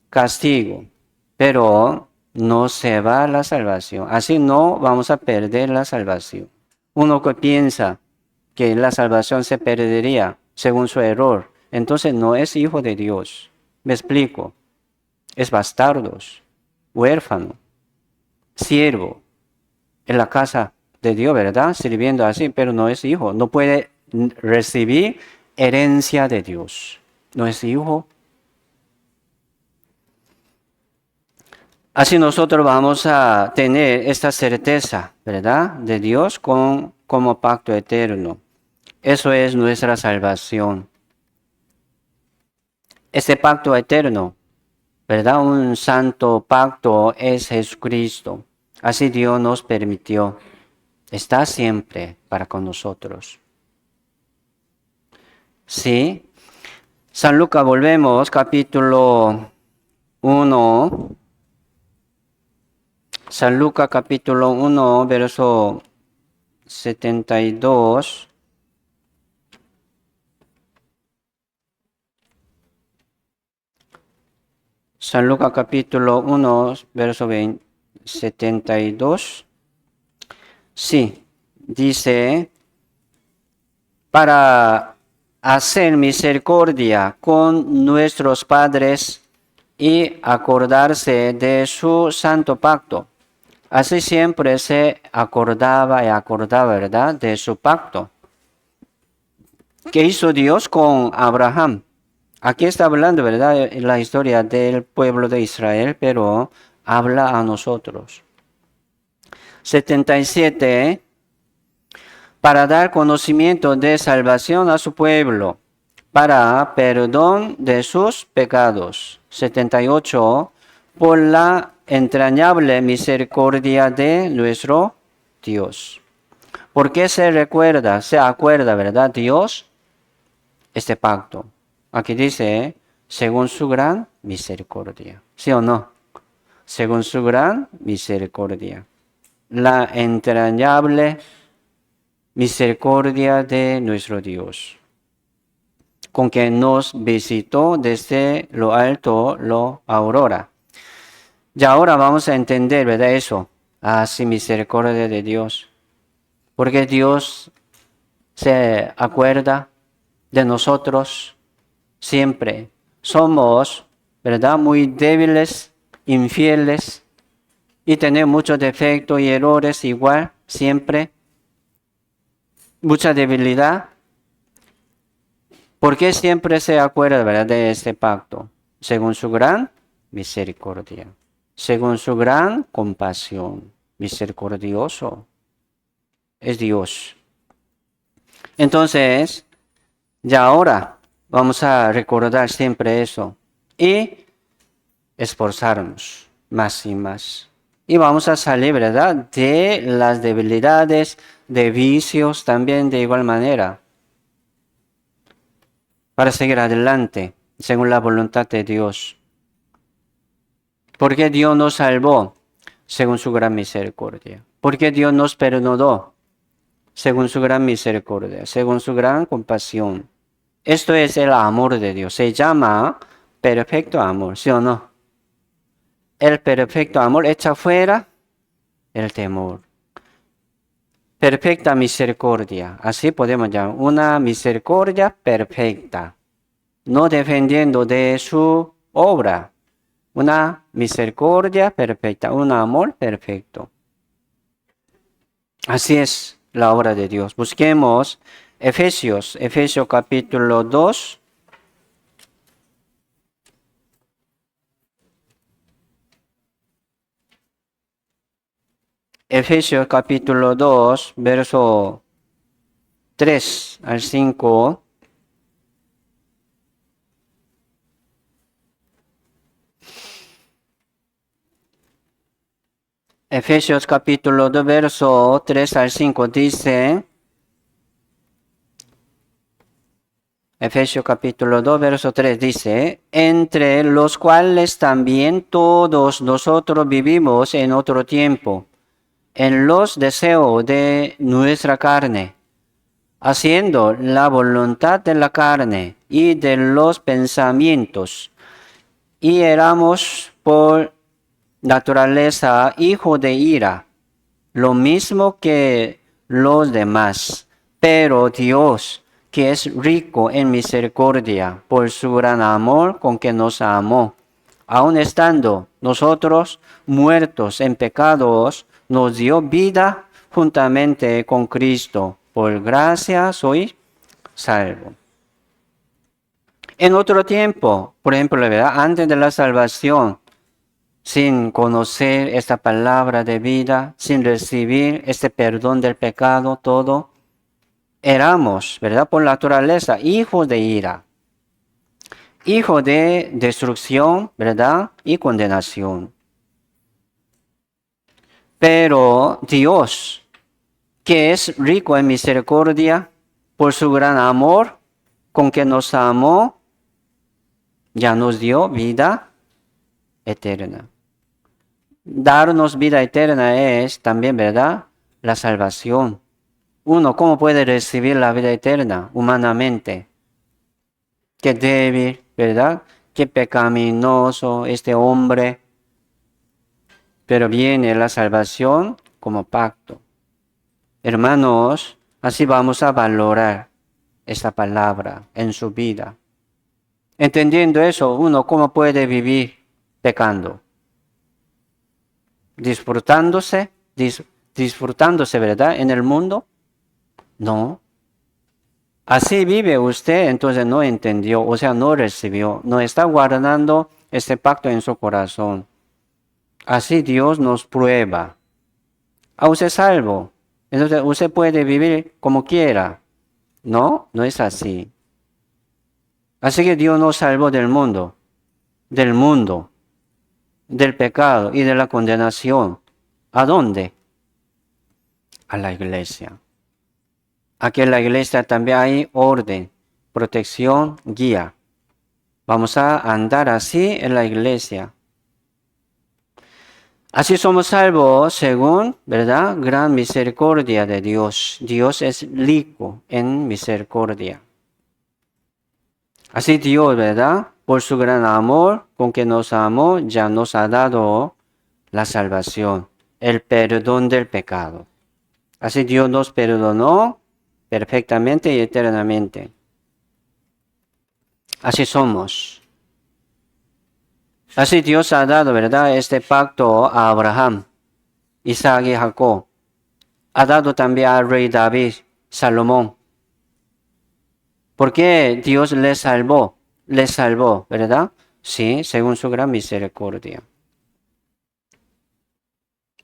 Castigo. Pero no se va la salvación. Así no vamos a perder la salvación. Uno que piensa que la salvación se perdería según su error, entonces no es hijo de Dios. Me explico. Es bastardos, huérfano, siervo en la casa de Dios, ¿verdad? Sirviendo así, pero no es hijo. No puede recibir herencia de Dios. No es hijo. Así nosotros vamos a tener esta certeza, ¿verdad? De Dios como pacto eterno. Eso es nuestra salvación. Este pacto eterno, ¿verdad? Un santo pacto es Jesucristo. Así Dios nos permitió. Está siempre para con nosotros. Sí. San Lucas, volvemos, capítulo 1. San Lucas, capítulo 1, verso 72. San Lucas capítulo 1, verso 72. Sí, dice, para hacer misericordia con nuestros padres y acordarse de su santo pacto, Así siempre se acordaba y acordaba, ¿verdad?, de su pacto. ¿Qué hizo Dios con Abraham? Aquí está hablando, ¿verdad?, la historia del pueblo de Israel, pero habla a nosotros. 77. Para dar conocimiento de salvación a su pueblo, para perdón de sus pecados. 78. Por la entrañable misericordia de nuestro Dios. ¿Por qué se acuerda, ¿verdad?, Dios, este pacto? Aquí dice, según su gran misericordia. ¿Sí o no? Según su gran misericordia. La entrañable misericordia de nuestro Dios, con que nos visitó desde lo alto, lo aurora. Y ahora vamos a entender, ¿verdad?, eso. Así, misericordia de Dios. Porque Dios se acuerda de nosotros siempre. Somos, ¿verdad?, muy débiles, infieles, y tenemos muchos defectos y errores igual, siempre. Mucha debilidad. ¿Por qué siempre se acuerda, ¿verdad?, de este pacto? Según su gran misericordia. Según su gran compasión. Misericordioso es Dios. Entonces, ya ahora vamos a recordar siempre eso y esforzarnos más y más. Y vamos a salir, ¿verdad?, de las debilidades, de vicios también de igual manera, para seguir adelante según la voluntad de Dios. Porque Dios nos salvó según su gran misericordia. Porque Dios nos perdonó según su gran misericordia, según su gran compasión. Esto es el amor de Dios. Se llama perfecto amor, ¿sí o no? El perfecto amor echa fuera el temor. Perfecta misericordia. Así podemos llamar una misericordia perfecta. No dependiendo de su obra. Una misericordia perfecta, un amor perfecto. Así es la obra de Dios. Busquemos Efesios capítulo 2. Efesios capítulo 2, verso 3 al 5. Efesios capítulo 2, verso 3 al 5 dice, Efesios capítulo 2, verso 3 dice, entre los cuales también todos nosotros vivimos en otro tiempo, en los deseos de nuestra carne, haciendo la voluntad de la carne y de los pensamientos, y éramos por naturaleza hijos de ira, lo mismo que los demás. Pero Dios, que es rico en misericordia, por su gran amor con que nos amó, aun estando nosotros muertos en pecados, nos dio vida juntamente con Cristo. Por gracia soy salvo. En otro tiempo, por ejemplo, ¿verdad?, antes de la salvación, sin conocer esta palabra de vida, sin recibir este perdón del pecado, todo, éramos, ¿verdad?, por naturaleza, hijos de ira, hijos de destrucción, ¿verdad?, y condenación. Pero Dios, que es rico en misericordia, por su gran amor, con que nos amó, ya nos dio vida eterna. Darnos vida eterna es también, ¿verdad?, la salvación. Uno, ¿cómo puede recibir la vida eterna humanamente? Qué débil, ¿verdad?, qué pecaminoso este hombre. Pero viene la salvación como pacto. Hermanos, así vamos a valorar esta palabra en su vida. Entendiendo eso, uno, ¿cómo puede vivir pecando? disfrutándose, disfrutándose, ¿verdad? En el mundo. No. Así vive usted, entonces no entendió, o sea, no recibió, no está guardando este pacto en su corazón. Así Dios nos prueba. A usted es salvo. Entonces usted puede vivir como quiera. No, no es así. Así que Dios nos salvó del mundo, del pecado y de la condenación. ¿A dónde? A la iglesia. Aquí en la iglesia también hay orden, protección, guía. Vamos a andar así en la iglesia. Así somos salvos según, ¿verdad? Gran misericordia de Dios. Dios es rico en misericordia. Así Dios, ¿verdad? Por su gran amor con que nos amó, ya nos ha dado la salvación, el perdón del pecado. Así Dios nos perdonó perfectamente y eternamente. Así somos. Así Dios ha dado, ¿verdad? Este pacto a Abraham, Isaac y Jacob. Ha dado también al rey David, Salomón. ¿Por qué Dios les salvó? Les salvó, ¿verdad? Sí, según su gran misericordia.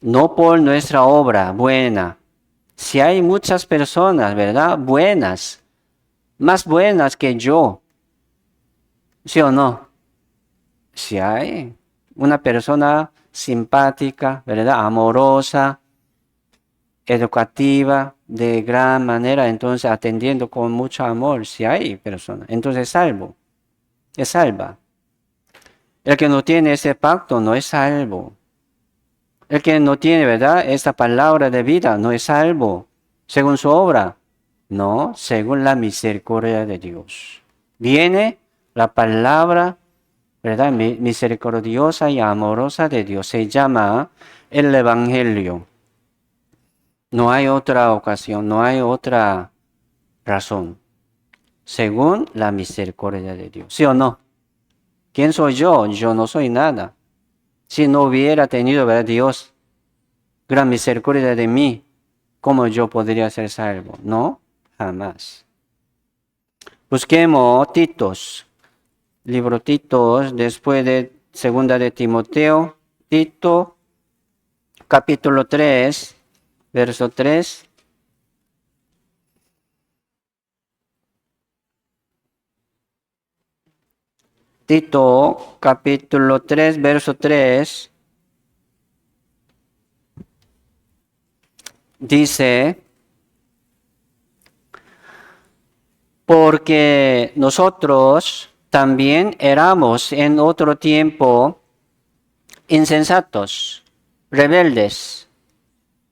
No por nuestra obra buena. Si hay muchas personas, ¿verdad? Buenas, más buenas que yo. ¿Sí o no? Si hay una persona simpática, ¿verdad? Amorosa, educativa, de gran manera, entonces atendiendo con mucho amor, si hay personas, entonces es salvo, es salva. El que no tiene ese pacto no es salvo. El que no tiene, ¿verdad?, esta palabra de vida no es salvo, según su obra, no, según la misericordia de Dios. Viene la palabra, ¿verdad?, misericordiosa y amorosa de Dios. Se llama el Evangelio. No hay otra ocasión, no hay otra razón. Según la misericordia de Dios. ¿Sí o no? ¿Quién soy yo? Yo no soy nada. Si no hubiera tenido, ¿verdad?, Dios gran misericordia de mí, ¿cómo yo podría ser salvo? No, jamás. Busquemos Titos, libro Titos, después de segunda de Timoteo, Tito, capítulo 3, verso 3. Tito, capítulo 3, verso 3. Dice, porque nosotros también éramos en otro tiempo insensatos, rebeldes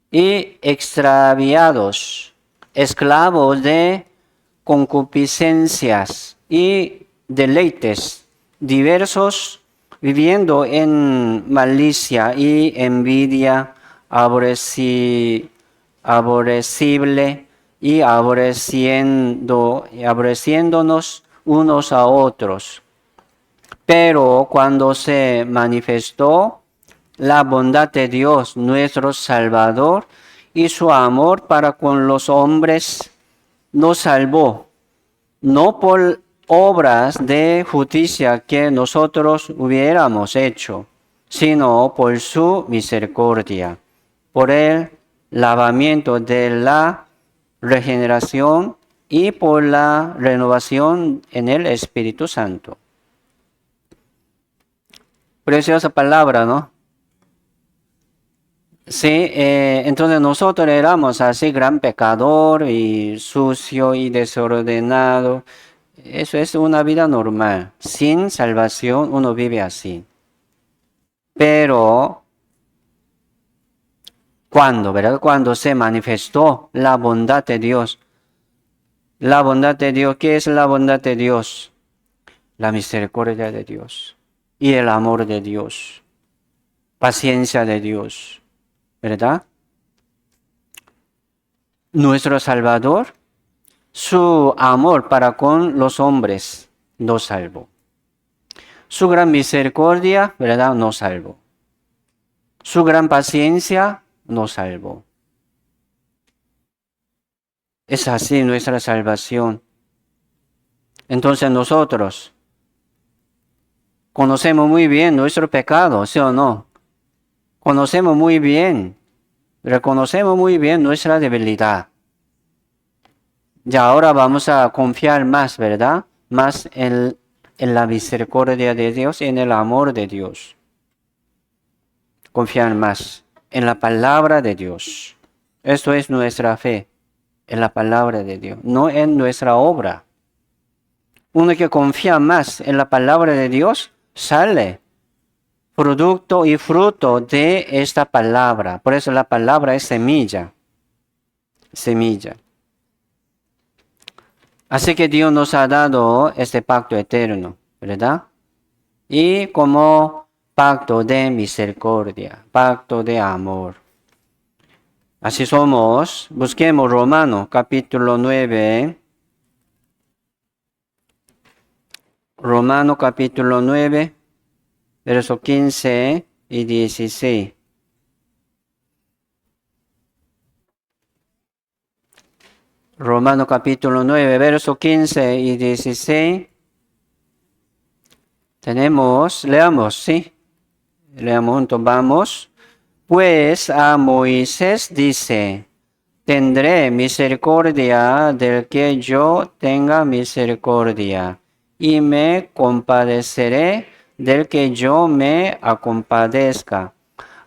y extraviados, esclavos de concupiscencias y deleites diversos, viviendo en malicia y envidia, aborrecible y aborreciéndonos unos a otros. Pero cuando se manifestó la bondad de Dios, nuestro Salvador, y su amor para con los hombres, nos salvó, no por obras de justicia que nosotros hubiéramos hecho, sino por su misericordia, por el lavamiento de la regeneración y por la renovación en el Espíritu Santo. Preciosa palabra, ¿no? Sí, entonces nosotros éramos así gran pecador y sucio y desordenado. Eso es una vida normal. Sin salvación uno vive así. Pero cuando, ¿verdad? Cuando se manifestó la bondad de Dios. La bondad de Dios, ¿qué es la bondad de Dios? La misericordia de Dios y el amor de Dios. Paciencia de Dios, ¿verdad? Nuestro Salvador, su amor para con los hombres nos salvó. Su gran misericordia, ¿verdad?, nos salvó. Su gran paciencia nos salvó. Es así nuestra salvación. Entonces nosotros conocemos muy bien nuestro pecado, ¿sí o no? Conocemos muy bien, reconocemos muy bien nuestra debilidad. Ya ahora vamos a confiar más, ¿verdad? Más en la misericordia de Dios y en el amor de Dios. Confiar más en la palabra de Dios. Esto es nuestra fe, en la palabra de Dios, no en nuestra obra. Uno que confía más en la palabra de Dios sale producto y fruto de esta palabra. Por eso la palabra es semilla. Semilla. Así que Dios nos ha dado este pacto eterno, ¿verdad? Y como pacto de misericordia, pacto de amor. Así somos. Busquemos Romanos capítulo 9. Romanos capítulo 9, versos 15 y 16. Romanos capítulo 9, versos 15 y 16. Leamos, ¿sí? Leamos juntos, vamos. Pues a Moisés dice, tendré misericordia del que yo tenga misericordia, y me compadeceré del que yo me compadezca.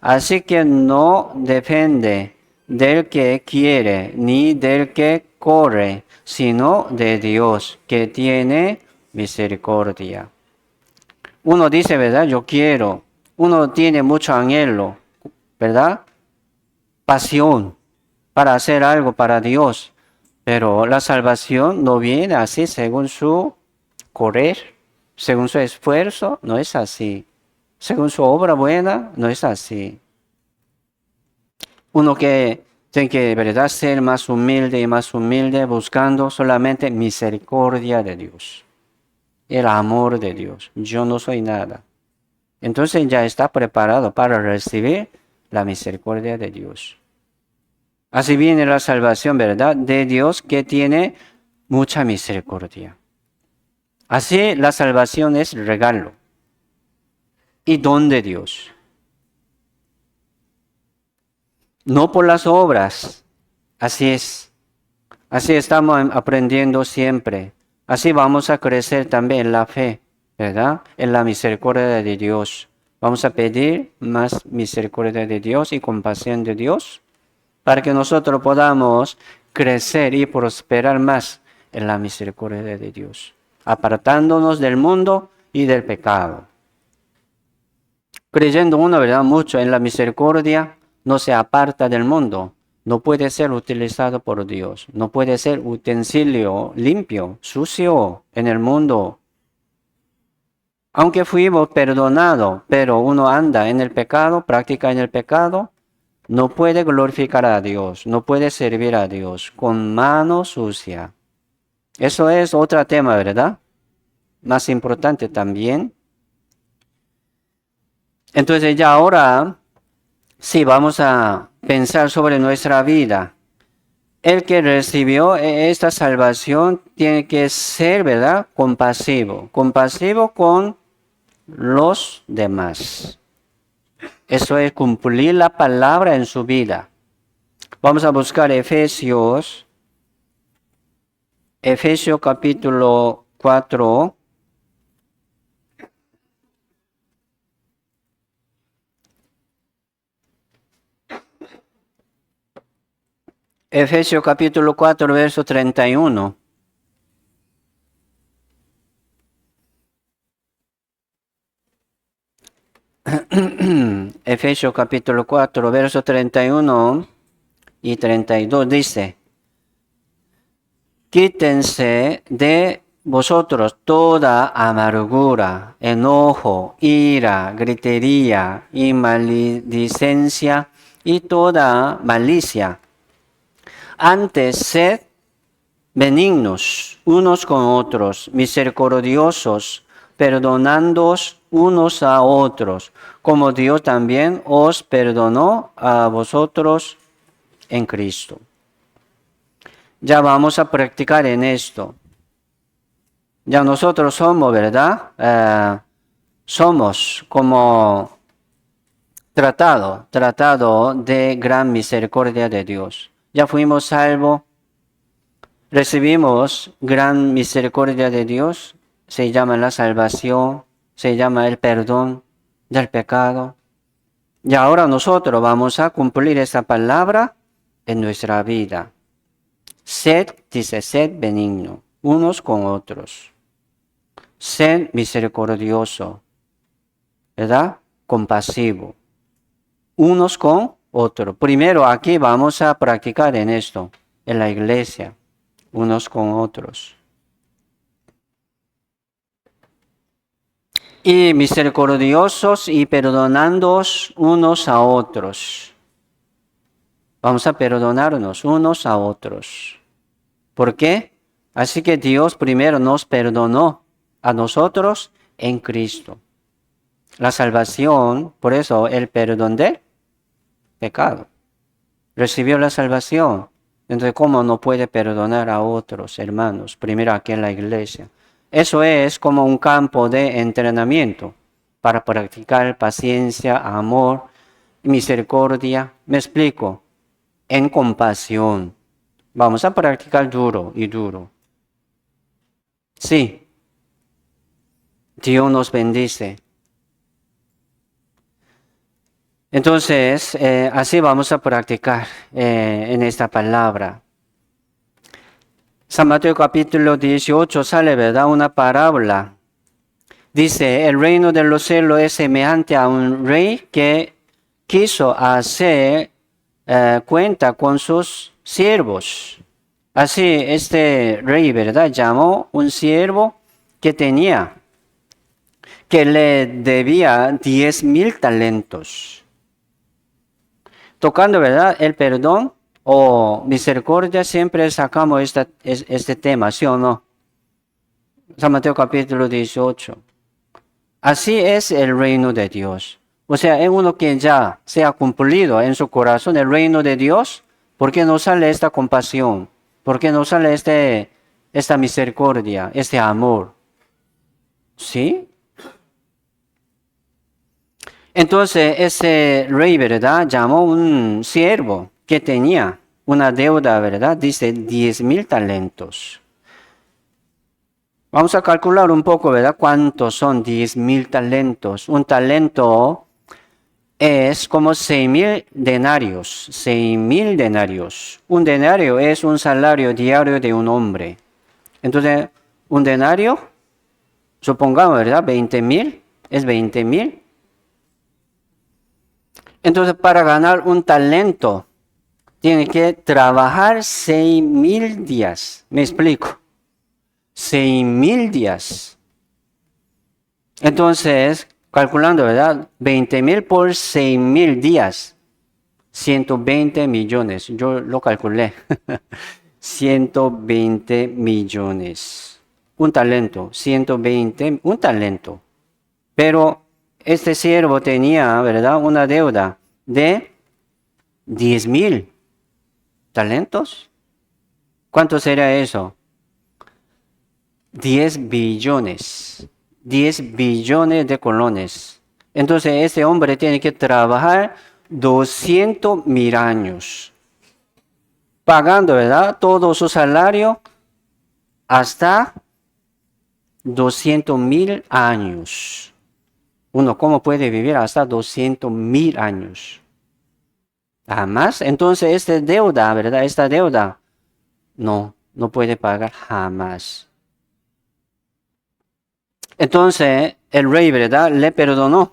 Así que no depende del que quiere ni del que corre, sino de Dios, que tiene misericordia. Uno dice, ¿verdad? Yo quiero. Uno tiene mucho anhelo, ¿verdad? Pasión para hacer algo para Dios. Pero la salvación no viene así según su correr, según su esfuerzo, no es así. Según su obra buena, no es así. Uno que tiene que, ¿verdad?, ser más humilde y más humilde, buscando solamente misericordia de Dios. El amor de Dios. Yo no soy nada. Entonces ya está preparado para recibir la misericordia de Dios. Así viene la salvación, ¿verdad?, de Dios, que tiene mucha misericordia. Así la salvación es regalo y don de Dios. No por las obras. Así es. Así estamos aprendiendo siempre. Así vamos a crecer también en la fe, ¿verdad? En la misericordia de Dios. Vamos a pedir más misericordia de Dios y compasión de Dios para que nosotros podamos crecer y prosperar más en la misericordia de Dios, apartándonos del mundo y del pecado. Creyendo uno, ¿verdad?, mucho en la misericordia, no se aparta del mundo. No puede ser utilizado por Dios. No puede ser utensilio limpio, sucio en el mundo. Aunque fuimos perdonados, pero uno anda en el pecado, practica en el pecado, no puede glorificar a Dios, no puede servir a Dios con mano sucia. Eso es otro tema, ¿verdad? Más importante también. Entonces ya ahora, sí, vamos a pensar sobre nuestra vida. El que recibió esta salvación tiene que ser, ¿verdad?, compasivo. Compasivo con los demás. Eso es cumplir la palabra en su vida. Vamos a buscar Efesios capítulo 4. Efesios capítulo 4, verso 31. Efesios capítulo 4, verso 31 y 32 dice: quítense de vosotros toda amargura, enojo, ira, gritería y maledicencia y toda malicia. Antes sed benignos unos con otros, misericordiosos, perdonándoos unos a otros, como Dios también os perdonó a vosotros en Cristo. Ya vamos a practicar en esto. Ya nosotros somos, ¿verdad? Somos como tratado de gran misericordia de Dios. Ya fuimos salvos, recibimos gran misericordia de Dios, se llama la salvación, se llama el perdón del pecado. Y ahora nosotros vamos a cumplir esa palabra en nuestra vida. Dice, sed benigno, unos con otros. Sed misericordioso, ¿verdad? Compasivo, unos con otros. Primero aquí vamos a practicar en esto, en la iglesia, unos con otros. Y misericordiosos y perdonándoos unos a otros. Vamos a perdonarnos unos a otros. ¿Por qué? Así que Dios primero nos perdonó a nosotros en Cristo. La salvación, por eso el perdón del pecado. Recibió la salvación. Entonces, ¿cómo no puede perdonar a otros hermanos? Primero aquí en la iglesia. Eso es como un campo de entrenamiento para practicar paciencia, amor, misericordia. Me explico. En compasión. Vamos a practicar duro y duro. Sí. Dios nos bendice. Entonces, así vamos a practicar en esta palabra. San Mateo capítulo 18 sale, ¿verdad? Una parábola. Dice, el reino de los cielos es semejante a un rey que quiso hacer cuenta con sus siervos. Así, este rey, ¿verdad? Llamó un siervo que le debía 10,000 talentos. Tocando, ¿verdad? El perdón o misericordia, siempre sacamos este tema, ¿sí o no? San Mateo capítulo 18. Así es el reino de Dios. O sea, es uno que ya se ha cumplido en su corazón el reino de Dios. ¿Por qué no sale esta compasión? ¿Por qué no sale esta misericordia, este amor? ¿Sí? Entonces ese rey, ¿verdad? Llamó un siervo que tenía una deuda, ¿verdad? Dice 10,000 talentos. Vamos a calcular un poco, ¿verdad? ¿Cuántos son 10,000 talentos? Un talento es como 6,000 denarios. 6,000 denarios. Un denario es un salario diario de un hombre. Entonces, un denario, supongamos, ¿verdad? 20,000, es 20,000. Entonces, para ganar un talento, tiene que trabajar 6,000 días. ¿Me explico? 6,000 días. Entonces, calculando, ¿verdad? 20,000 por 6,000 días. 120 millones. Yo lo calculé. 120 millones. Un talento. 120, un talento. Pero este siervo tenía, ¿verdad? Una deuda de 10,000 talentos. ¿Cuánto sería eso? 10 billones. 10 billones de colones. Entonces este hombre tiene que trabajar 200,000 años. Pagando, ¿verdad? Todo su salario hasta 200,000 años. Uno, ¿cómo puede vivir hasta 200,000 años? Jamás. Entonces, esta deuda, ¿verdad? Esta deuda, no puede pagar jamás. Entonces, el rey, ¿verdad? Le perdonó.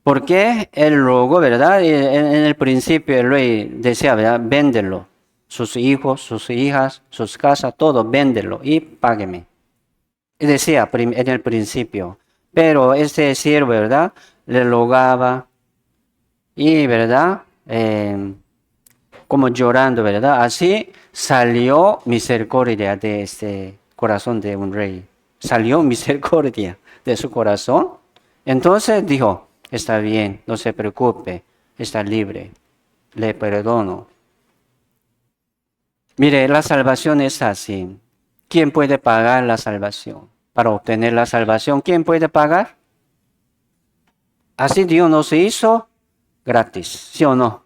Porque él rogó, ¿verdad? En el principio el rey decía, ¿verdad? Véndelo. Sus hijos, sus hijas, sus casas, todo, véndelo y págueme. Y decía en el principio. Pero este siervo, ¿verdad? Le rogaba y, ¿verdad? Como llorando, ¿verdad? Así salió misericordia de este corazón de un rey. salió misericordia de su corazón. Entonces dijo, está bien, no se preocupe, está libre, le perdono. Mire, la salvación es así. ¿Quién puede pagar la salvación? Para obtener la salvación, ¿quién puede pagar? Así Dios nos hizo gratis, ¿sí o no?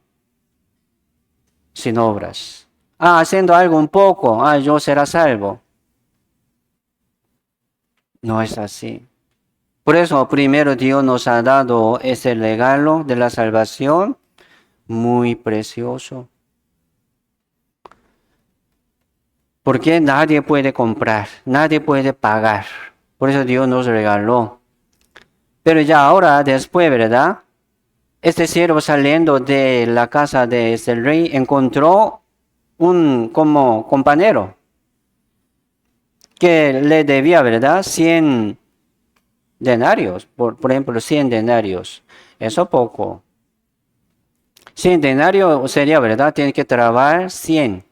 Sin obras. Haciendo algo un poco, yo será salvo. No es así. Por eso primero Dios nos ha dado ese regalo de la salvación muy precioso. Porque nadie puede comprar, nadie puede pagar. Por eso Dios nos regaló. Pero ya ahora, después, ¿verdad? Este siervo saliendo de la casa de este rey encontró un como compañero que le debía, ¿verdad? 100 denarios, por ejemplo, 100 denarios. Eso poco. 100 denarios sería, ¿verdad? Tiene que trabajar 100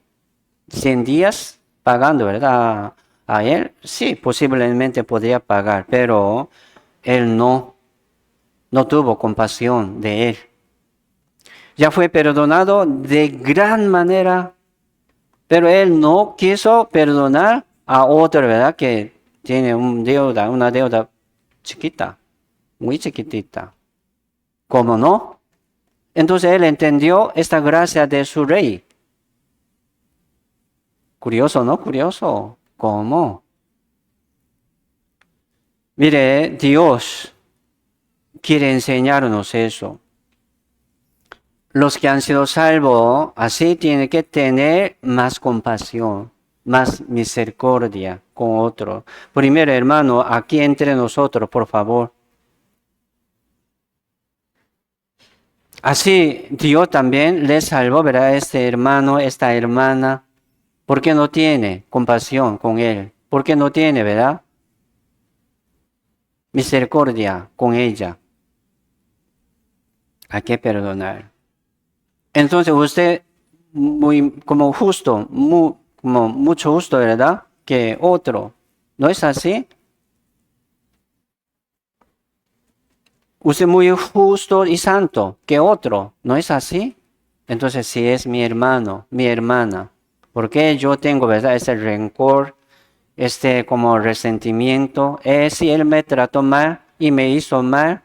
días pagando, ¿verdad? A él, sí, posiblemente podría pagar, pero él no tuvo compasión de él. Ya fue perdonado de gran manera, pero él no quiso perdonar a otro, ¿verdad? Que tiene una deuda chiquita, muy chiquitita. ¿Cómo no? Entonces él entendió esta gracia de su rey. Curioso, ¿no? Curioso. ¿Cómo? Mire, Dios quiere enseñarnos eso. Los que han sido salvos, así tienen que tener más compasión, más misericordia con otros. Primero, hermano, aquí entre nosotros, por favor. Así Dios también le salvó, ¿verdad? Este hermano, esta hermana. ¿Por qué no tiene compasión con él? ¿Por qué no tiene, verdad? Misericordia con ella. Hay que perdonar. Entonces usted, muy como justo, como mucho justo, ¿verdad? Que otro. ¿No es así? Usted muy justo y santo que otro. ¿No es así? Entonces si es mi hermano, mi hermana, ¿por qué yo tengo, verdad, ese rencor, como resentimiento? Si él me trató mal y me hizo mal,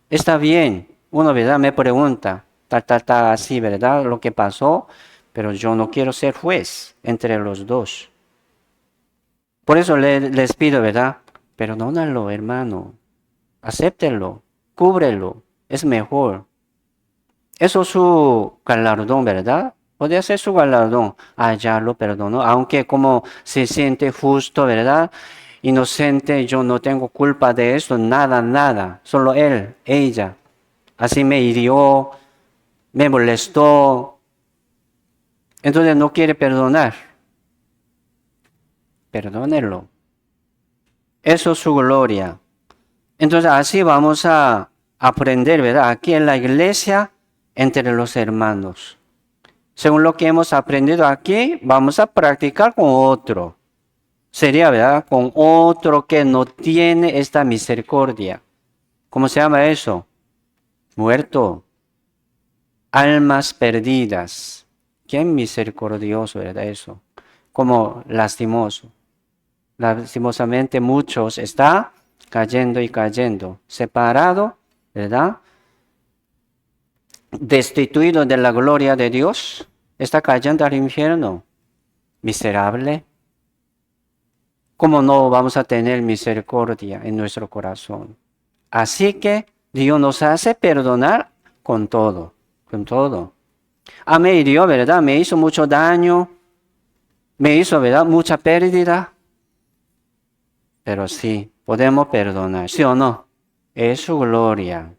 está bien. Uno, ¿verdad? Me pregunta, así, ¿verdad? Lo que pasó, pero yo no quiero ser juez entre los dos. Por eso les pido, ¿verdad? Perdónalo, hermano. Acéptenlo, cúbrelo, es mejor. Eso es su galardón, ¿verdad? Podría ser su galardón. Ya lo perdono, aunque como se siente justo, ¿verdad? Inocente, yo no tengo culpa de eso, nada, nada. Solo él, ella. Así me hirió, me molestó. Entonces no quiere perdonar. Perdónelo. Eso es su gloria. Entonces así vamos a aprender, ¿verdad? Aquí en la iglesia, entre los hermanos. Según lo que hemos aprendido aquí, vamos a practicar con otro. Sería, ¿verdad? Con otro que no tiene esta misericordia. ¿Cómo se llama eso? Muerto. Almas perdidas. Qué misericordioso, ¿verdad? Eso. Como lastimoso. Lastimosamente muchos está cayendo y cayendo. Separado, ¿verdad? Destituido de la gloria de Dios. Está cayendo al infierno. Miserable. ¿Cómo no vamos a tener misericordia en nuestro corazón? Así que Dios nos hace perdonar con todo, con todo. Me hirió, ¿verdad? Me hizo mucho daño, me hizo, ¿verdad? Mucha pérdida. Pero sí, podemos perdonar, ¿sí o no? Es su gloria.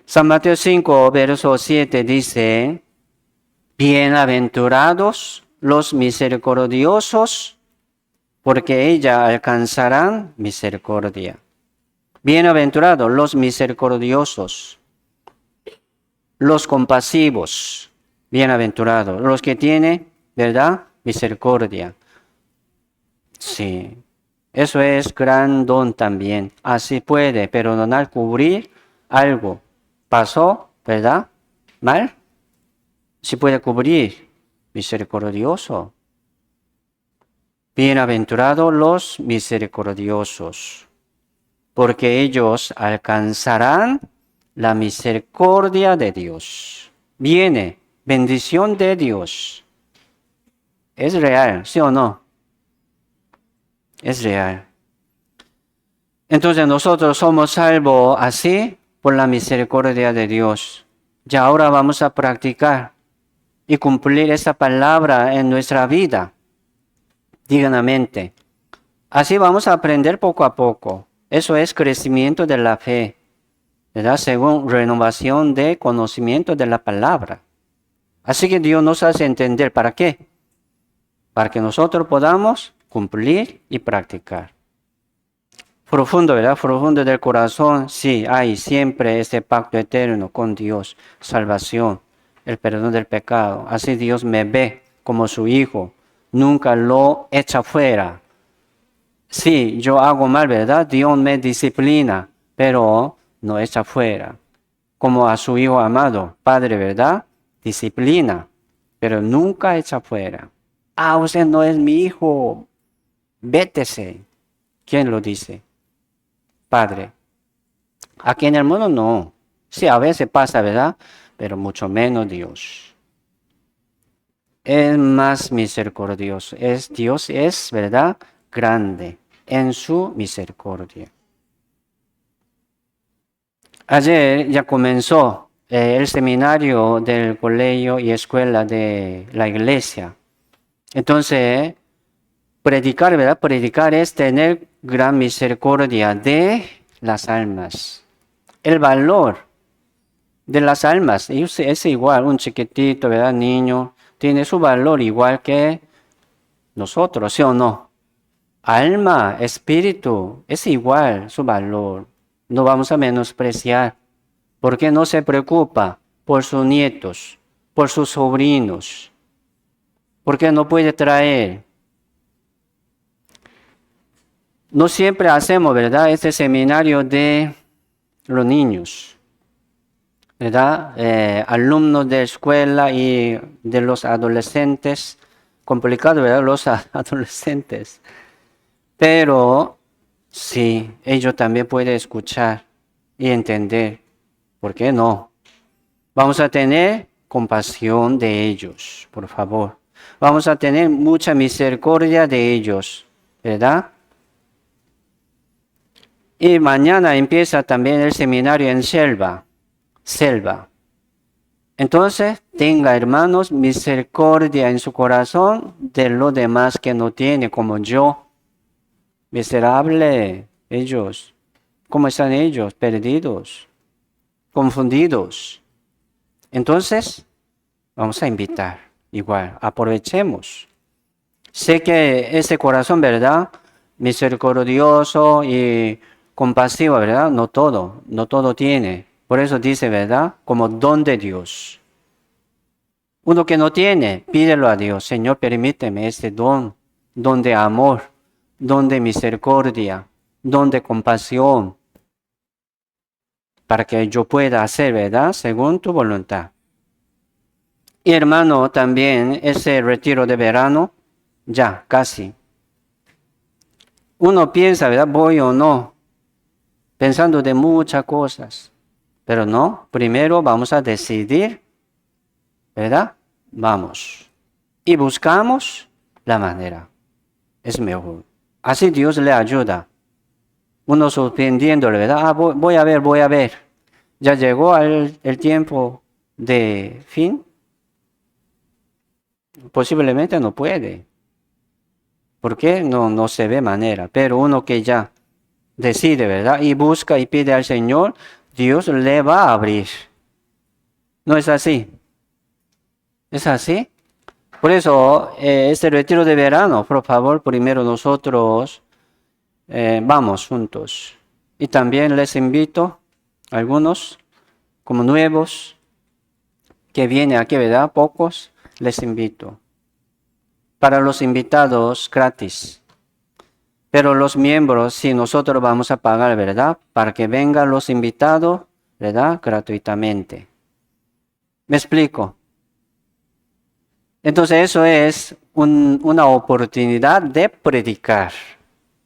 San Mateo 5, verso 7 dice, bienaventurados los misericordiosos, porque ellos alcanzarán misericordia. Bienaventurados los misericordiosos, los compasivos, bienaventurados, los que tienen, ¿verdad? Misericordia. Sí, eso es gran don también. Así puede perdonar, cubrir algo. Pasó, ¿verdad? Mal. Sí puede cubrir. Misericordioso. Bienaventurados los misericordiosos, porque ellos alcanzarán la misericordia de Dios. Viene, bendición de Dios. Es real, ¿sí o no? Es real. Entonces nosotros somos salvos así por la misericordia de Dios. Ya ahora vamos a practicar y cumplir esa palabra en nuestra vida dignamente. Así vamos a aprender poco a poco. Eso es crecimiento de la fe, ¿verdad? Según renovación de conocimiento de la palabra. Así que Dios nos hace entender para qué. Para que nosotros podamos cumplir y practicar. Profundo, ¿verdad? Profundo del corazón, sí, hay siempre ese pacto eterno con Dios, salvación, el perdón del pecado. Así Dios me ve como su hijo, nunca lo echa fuera. Sí, yo hago mal, ¿verdad? Dios me disciplina, pero no echa fuera. Como a su hijo amado, padre, ¿verdad? Disciplina, pero nunca echa fuera. Ah, usted no es mi hijo, vétese. ¿Quién lo dice? Padre. Aquí en el mundo no. Sí, a veces pasa, ¿verdad? Pero mucho menos Dios. Es más misericordioso. Dios es, ¿verdad? Grande en su misericordia. Ayer ya comenzó el seminario del colegio y escuela de la iglesia. Entonces, predicar, ¿verdad? Predicar es tener gran misericordia de las almas. El valor de las almas, es igual, un chiquitito, ¿verdad? Niño, tiene su valor igual que nosotros, ¿sí o no? Alma, espíritu, es igual su valor. No vamos a menospreciar. ¿Por qué no se preocupa por sus nietos, por sus sobrinos? ¿Por qué no puede traer? No siempre hacemos, ¿verdad? Este seminario de los niños, ¿verdad? Alumnos de escuela y de los adolescentes. Complicado, ¿verdad? Los adolescentes. Pero sí, ellos también pueden escuchar y entender. ¿Por qué no? Vamos a tener compasión de ellos, por favor. Vamos a tener mucha misericordia de ellos, ¿verdad? Y mañana empieza también el seminario en Selva. Entonces, tenga, hermanos, misericordia en su corazón de los demás que no tiene, como yo. Miserable ellos. ¿Cómo están ellos? Perdidos, confundidos. Entonces, vamos a invitar. Igual, aprovechemos. Sé que ese corazón, ¿verdad? Misericordioso y compasivo, ¿verdad? No todo tiene. Por eso dice, ¿verdad? Como don de Dios. Uno que no tiene, pídelo a Dios. Señor, permíteme este don de amor, don de misericordia, don de compasión, para que yo pueda hacer, ¿verdad? Según tu voluntad. Y hermano, también ese retiro de verano, ya, casi. Uno piensa, ¿verdad? Voy o no, pensando de muchas cosas. Pero no, primero vamos a decidir, ¿verdad? Vamos. Y buscamos la manera. Es mejor. Así Dios le ayuda. Uno sorprendiéndole, ¿verdad? Ah, voy a ver. Ya llegó el tiempo de fin. Posiblemente no puede. ¿Por qué? No se ve manera. Pero uno que ya decide, ¿verdad? Y busca y pide al Señor, Dios le va a abrir. ¿No es así? ¿Es así? Por eso, este retiro de verano, por favor, primero nosotros vamos juntos. Y también les invito a algunos, como nuevos, que vienen aquí, ¿verdad? Pocos, les invito. Para los invitados, gratis. Pero los miembros, sí, nosotros vamos a pagar, ¿verdad? Para que vengan los invitados, ¿verdad? Gratuitamente. ¿Me explico? Entonces eso es una oportunidad de predicar.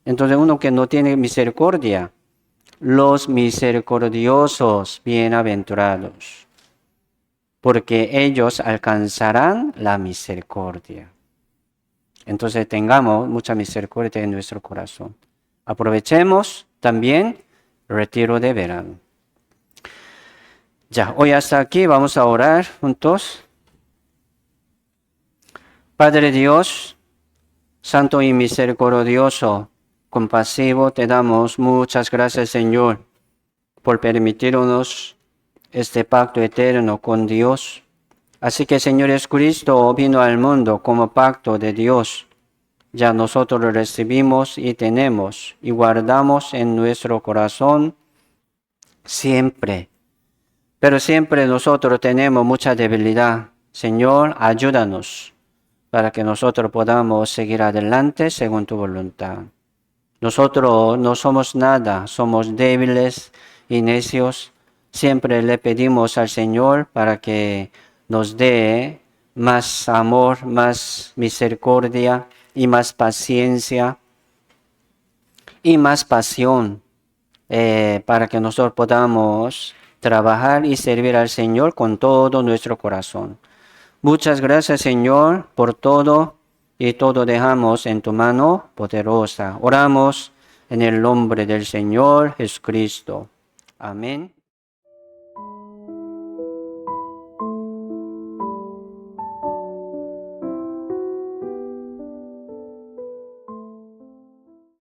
Entonces uno que no tiene misericordia, los misericordiosos, bienaventurados, porque ellos alcanzarán la misericordia. Entonces tengamos mucha misericordia en nuestro corazón. Aprovechemos también el retiro de verano. Ya, hoy hasta aquí vamos a orar juntos. Padre Dios, Santo y misericordioso, compasivo, te damos muchas gracias, Señor, por permitirnos este pacto eterno con Dios. Así que, Señor Jesucristo vino al mundo como pacto de Dios. Ya nosotros lo recibimos y tenemos y guardamos en nuestro corazón siempre. Pero siempre nosotros tenemos mucha debilidad. Señor, ayúdanos para que nosotros podamos seguir adelante según tu voluntad. Nosotros no somos nada, somos débiles y necios. Siempre le pedimos al Señor para que nos dé más amor, más misericordia y más paciencia y más pasión para que nosotros podamos trabajar y servir al Señor con todo nuestro corazón. Muchas gracias, Señor, por todo y todo dejamos en tu mano poderosa. Oramos en el nombre del Señor Jesucristo. Amén.